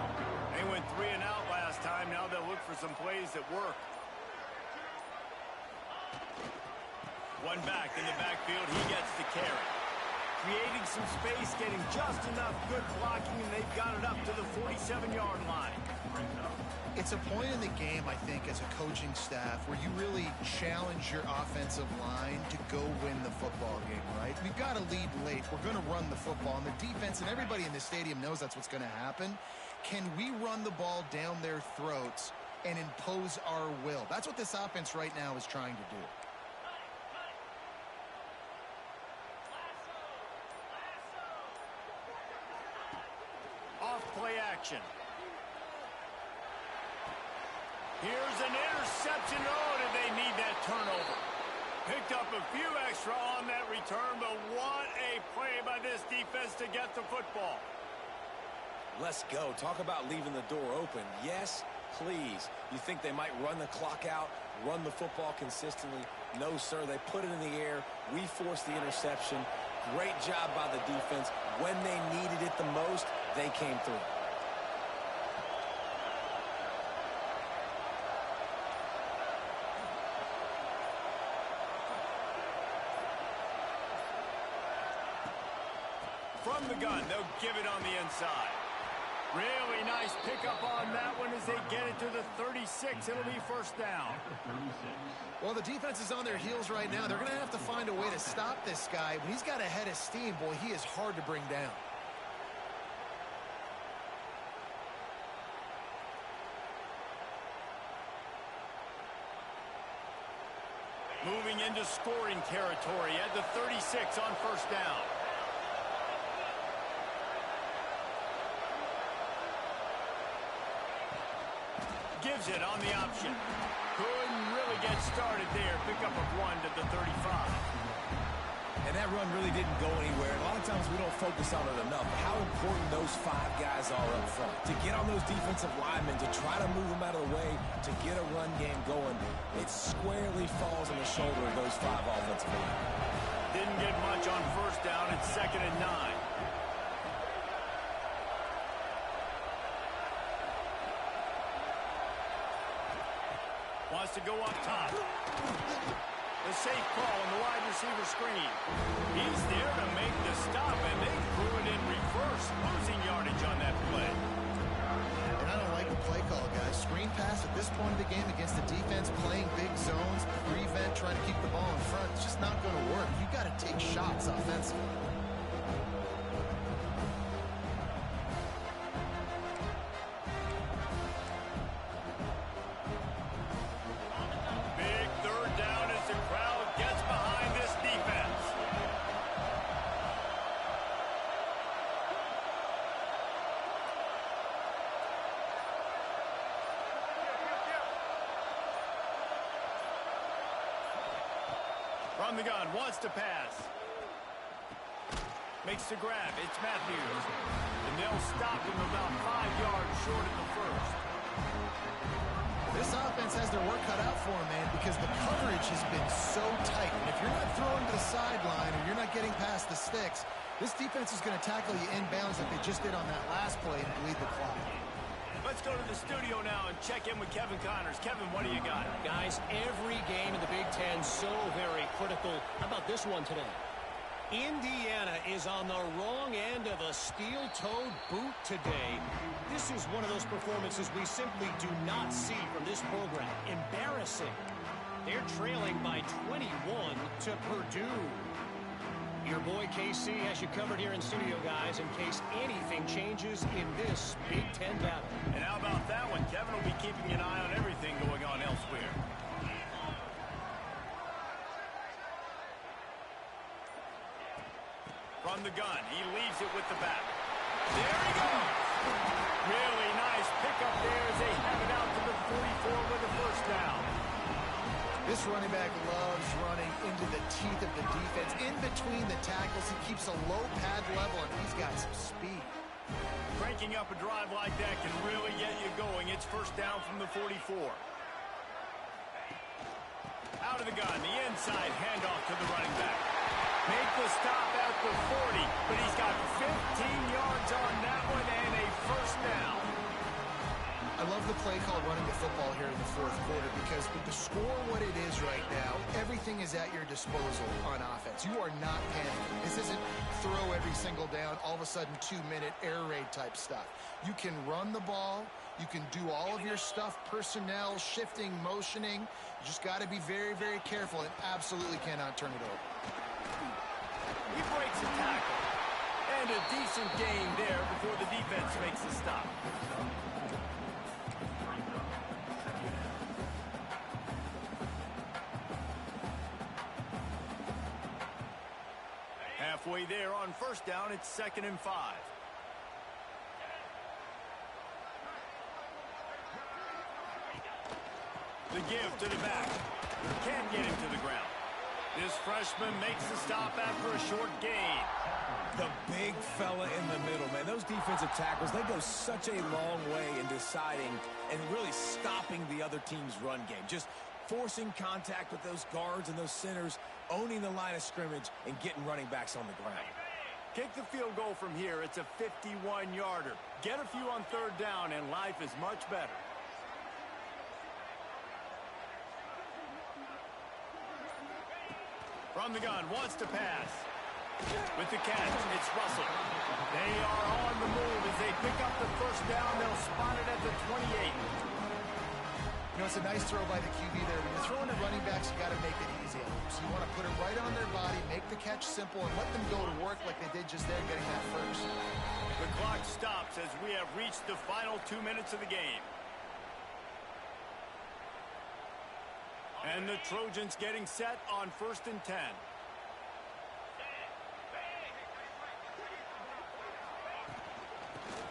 They went 3 and out last time. Now they'll look for some plays that work. One back in the backfield. He gets the carry. Creating some space, getting just enough good blocking, and they've got it up to the 47-yard line. It's a point in the game, I think, as a coaching staff where you really challenge your offensive line to go win the football game, right? We've got to lead late. We're going to run the football, and the defense and everybody in the stadium knows that's what's going to happen. Can we run the ball down their throats and impose our will? That's what this offense right now is trying to do. Off-play action. Here's an interception. Oh, did they need that turnover? Picked up a few extra on that return, but what a play by this defense to get the football. Let's go. Talk about leaving the door open. Yes, please. You think they might run the clock out, run the football consistently? No, sir. They put it in the air. We forced the interception. Great job by the defense. When they needed it the most, they came through. From the gun, they'll give it on the inside. Really nice pickup on that one as they get it to the 36. It'll be first down. Well, the defense is on their heels right now. They're going to have to find a way to stop this guy. When he's got a head of steam, boy, he is hard to bring down. Moving into scoring territory at the 36 on first down. Gives it on the option. Couldn't really get started there. Pick up a 1 to the 35. And that run really didn't go anywhere. A lot of times we don't focus on it enough. How important those 5 guys are up front. To get on those defensive linemen, to try to move them out of the way, to get a run game going, it squarely falls on the shoulder of those 5 offensive linemen. Didn't get much on first down. It's 2nd and 9. Wants to go up top. The safe call on the wide receiver screen. He's there to make the stop, and they threw it in reverse, losing yardage on that play. And I don't like the play call, guys. Screen pass at this point of the game against the defense, playing big zones, prevent, trying to keep the ball in front. It's just not going to work. You got to take shots offensively. From the gun, wants to pass. Makes the grab. It's Matthews. And they'll stop him about 5 yards short of the first. This offense has their work cut out for them, man, because the coverage has been so tight. And if you're not throwing to the sideline or you're not getting past the sticks, this defense is going to tackle you inbounds like they just did on that last play and bleed the clock. Let's go to the studio now and check in with Kevin Connors. Kevin, what do you got? Guys, every game in the Big Ten so very critical. How about this one today? Indiana is on the wrong end of a steel-toed boot today. This is one of those performances we simply do not see from this program. Embarrassing. They're trailing by 21 to Purdue. Your boy KC has you covered here in studio, guys, in case anything changes in this Big Ten battle. And how about that one? Kevin will be keeping an eye on everything going on elsewhere. From the gun, he leaves it with the back. There he goes! Really nice pickup there as they have it out to the 44 with the first down. This running back loves running into the teeth of the defense. In between the tackles, he keeps a low pad level, and he's got some speed. Cranking up a drive like that can really get you going. It's first down from the 44. Out of the gun, the inside handoff to the running back. Make the stop at the 40, but he's got 15 yards on that one and a first down. I love the play called running the football here in the fourth quarter because with the score what it is right now, everything is at your disposal on offense. You are not panicking. This isn't throw every single down, all of a sudden 2-minute air raid type stuff. You can run the ball. You can do all of your stuff, personnel, shifting, motioning. You just got to be very, very careful and absolutely cannot turn it over. He breaks a tackle. And a decent gain there before the defense makes the stop. Halfway there on first down, it's 2nd and 5. The give to the back. Can't get him to the ground. This freshman makes the stop after a short gain. The big fella in the middle, man. Those defensive tackles, they go such a long way in deciding and really stopping the other team's run game. Just forcing contact with those guards and those centers, owning the line of scrimmage, and getting running backs on the ground. Kick the field goal from here. It's a 51-yarder. Get a few on third down, and life is much better. From the gun, wants to pass. With the catch, it's Russell. They are on the move as they pick up the first down. They'll spot it at the 28. You know, it's a nice throw by the QB there. When you're throwing to running backs, you got to make it easy. So you want to put it right on their body, make the catch simple, and let them go to work like they did just there, getting that first. The clock stops as we have reached the final 2 minutes of the game. And the Trojans getting set on 1st and 10.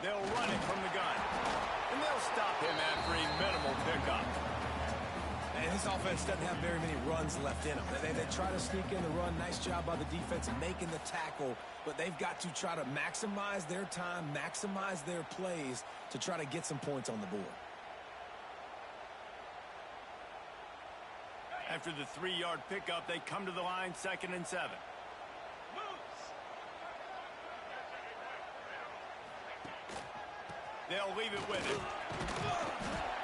They'll run it from the gun. And they'll stop him after a minimal pickup. And this offense doesn't have very many runs left in them. They try to sneak in the run. Nice job by the defense making the tackle. But they've got to try to maximize their time, maximize their plays to try to get some points on the board. After the 3-yard pickup, they come to the line, 2nd and 7. They'll leave it with him.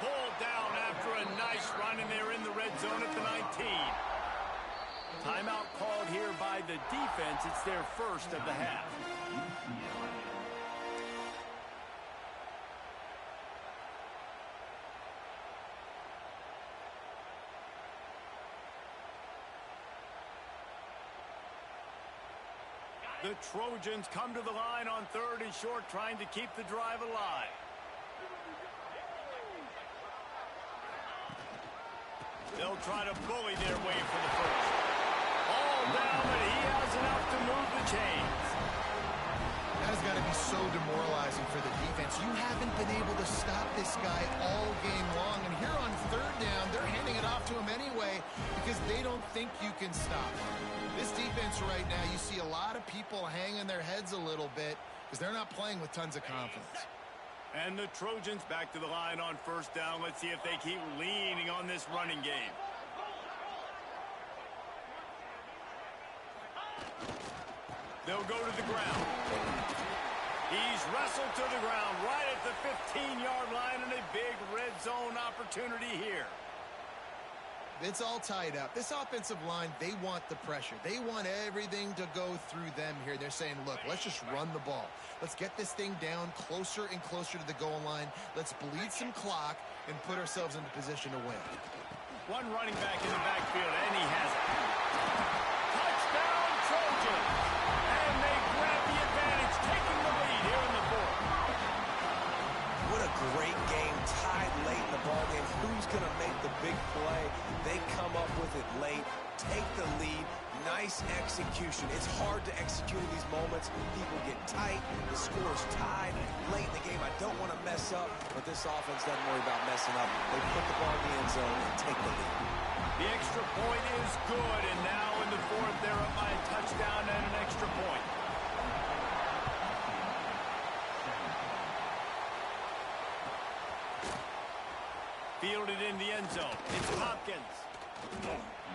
Pulled down after a nice run, and they're in the red zone at the 19. Timeout called here by the defense. It's their first of the half. The Trojans come to the line on 3rd and short, trying to keep the drive alive. They'll try to bully their way for the first. All down, but he has enough to move the chains. That has got to be so demoralizing for the defense. You haven't been able to stop this guy all game long. And here on 3rd down, they're handing it off to him anyway because they don't think you can stop him. This defense right now, you see a lot of people hanging their heads a little bit because they're not playing with tons of confidence. And the Trojans back to the line on 1st down. Let's see if they keep leaning on this running game. They'll go to the ground. He's wrestled to the ground right at the 15-yard line, and a big red zone opportunity here. It's all tied up. This offensive line, they want the pressure. They want everything to go through them here. They're saying, look, let's just run the ball. Let's get this thing down closer and closer to the goal line. Let's bleed some clock and put ourselves into position to win. One running back in the backfield, and he has it. Touchdown, Trojans! And they grab the advantage, taking the lead here in the 4th. What a great game, tied late in the ballgame. Who's going to make the big play? They come up with it late, take the lead. Nice execution. It's hard to execute in these moments. People get tight. The score's tied late in the game. I don't want to mess up, but this offense doesn't worry about messing up. They put the ball in the end zone and take the lead. The extra point is good, and now in the 4th, they're up by a touchdown and an extra point. Fielded in the end zone. It's Hopkins.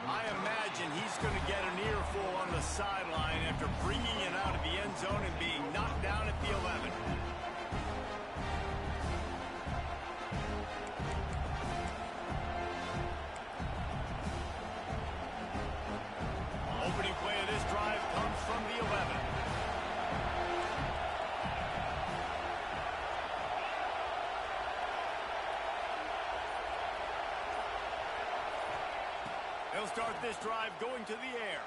I imagine he's going to get an earful on the sideline after bringing it out of the end zone and being knocked down at the 11. Opening play of this drive comes from the 11. They'll start this drive going to the air.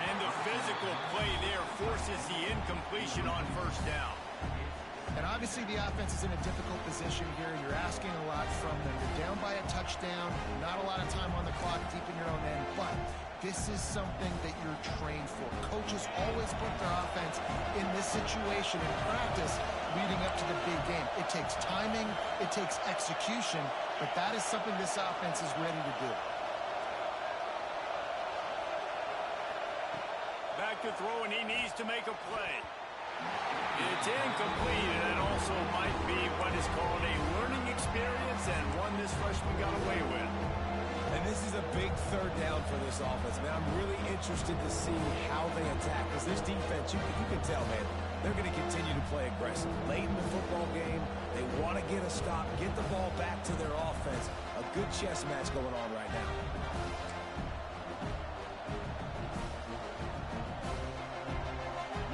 And the physical play there forces the incompletion on 1st down. And obviously the offense is in a difficult position here. You're asking a lot from them. You're down by a touchdown, not a lot of time on the clock, deep in your own end. But this is something that you're trained for. Coaches always put their offense in this situation in practice leading up to the big game. It takes timing, it takes execution, but that is something this offense is ready to do. to throw, and he needs to make a play. It's incomplete, and it also might be what is called a learning experience, and one this freshman got away with. And this is a big third down for this offense, man. I'm really interested to see how they attack. Because this defense, you can tell, man, they're going to continue to play aggressive. Late in the football game, they want to get a stop, get the ball back to their offense. A good chess match going on right now.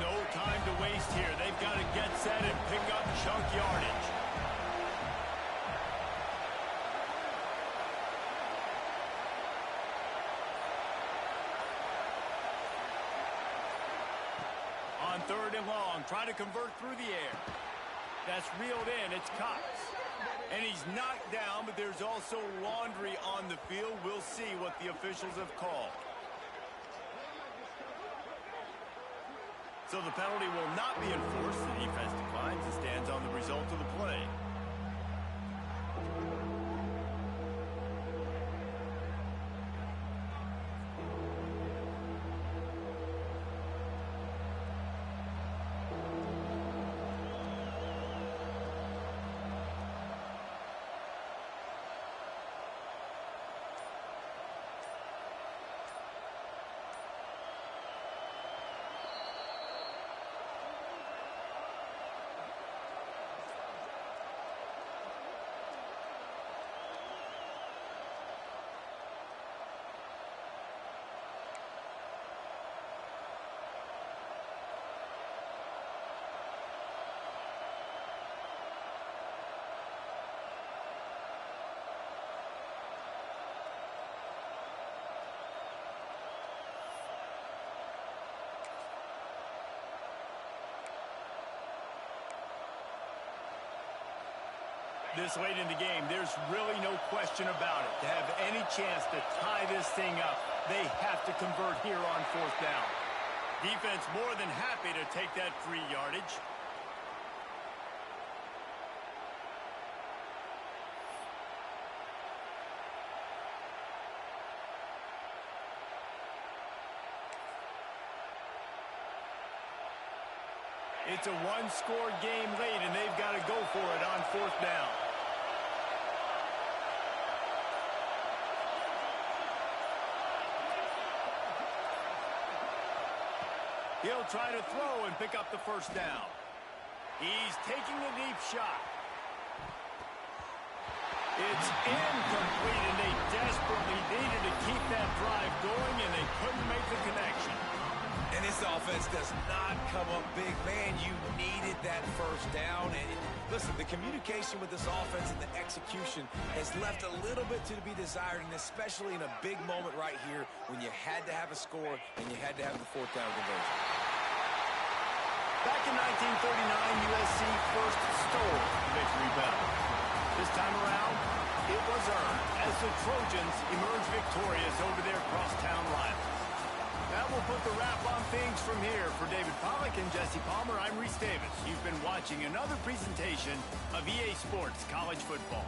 No time to waste here. They've got to get set and pick up chunk yardage. On 3rd and long, trying to convert through the air. That's reeled in. It's Cox. And he's knocked down, but there's also laundry on the field. We'll see what the officials have called. So the penalty will not be enforced. The defense declines and stands on the result of the play. This late in the game, there's really no question about it. To have any chance to tie this thing up, they have to convert here on 4th down. Defense more than happy to take that free yardage. It's a one-score game late, and they've got to go for it on 4th down. He'll try to throw and pick up the 1st down. He's taking a deep shot. It's incomplete, and they desperately needed to keep that drive going, and they couldn't make the connection. And this offense does not come up big. Man, you needed that 1st down. And listen, the communication with this offense and the execution has left a little bit to be desired, and especially in a big moment right here when you had to have a score and you had to have the 4th down conversion. Back in 1939, USC first stole the victory bell. This time around, it was earned as the Trojans emerged victorious over their crosstown rivals. That will put the wrap on things from here. For David Pollack and Jesse Palmer, I'm Reese Davis. You've been watching another presentation of EA Sports College Football.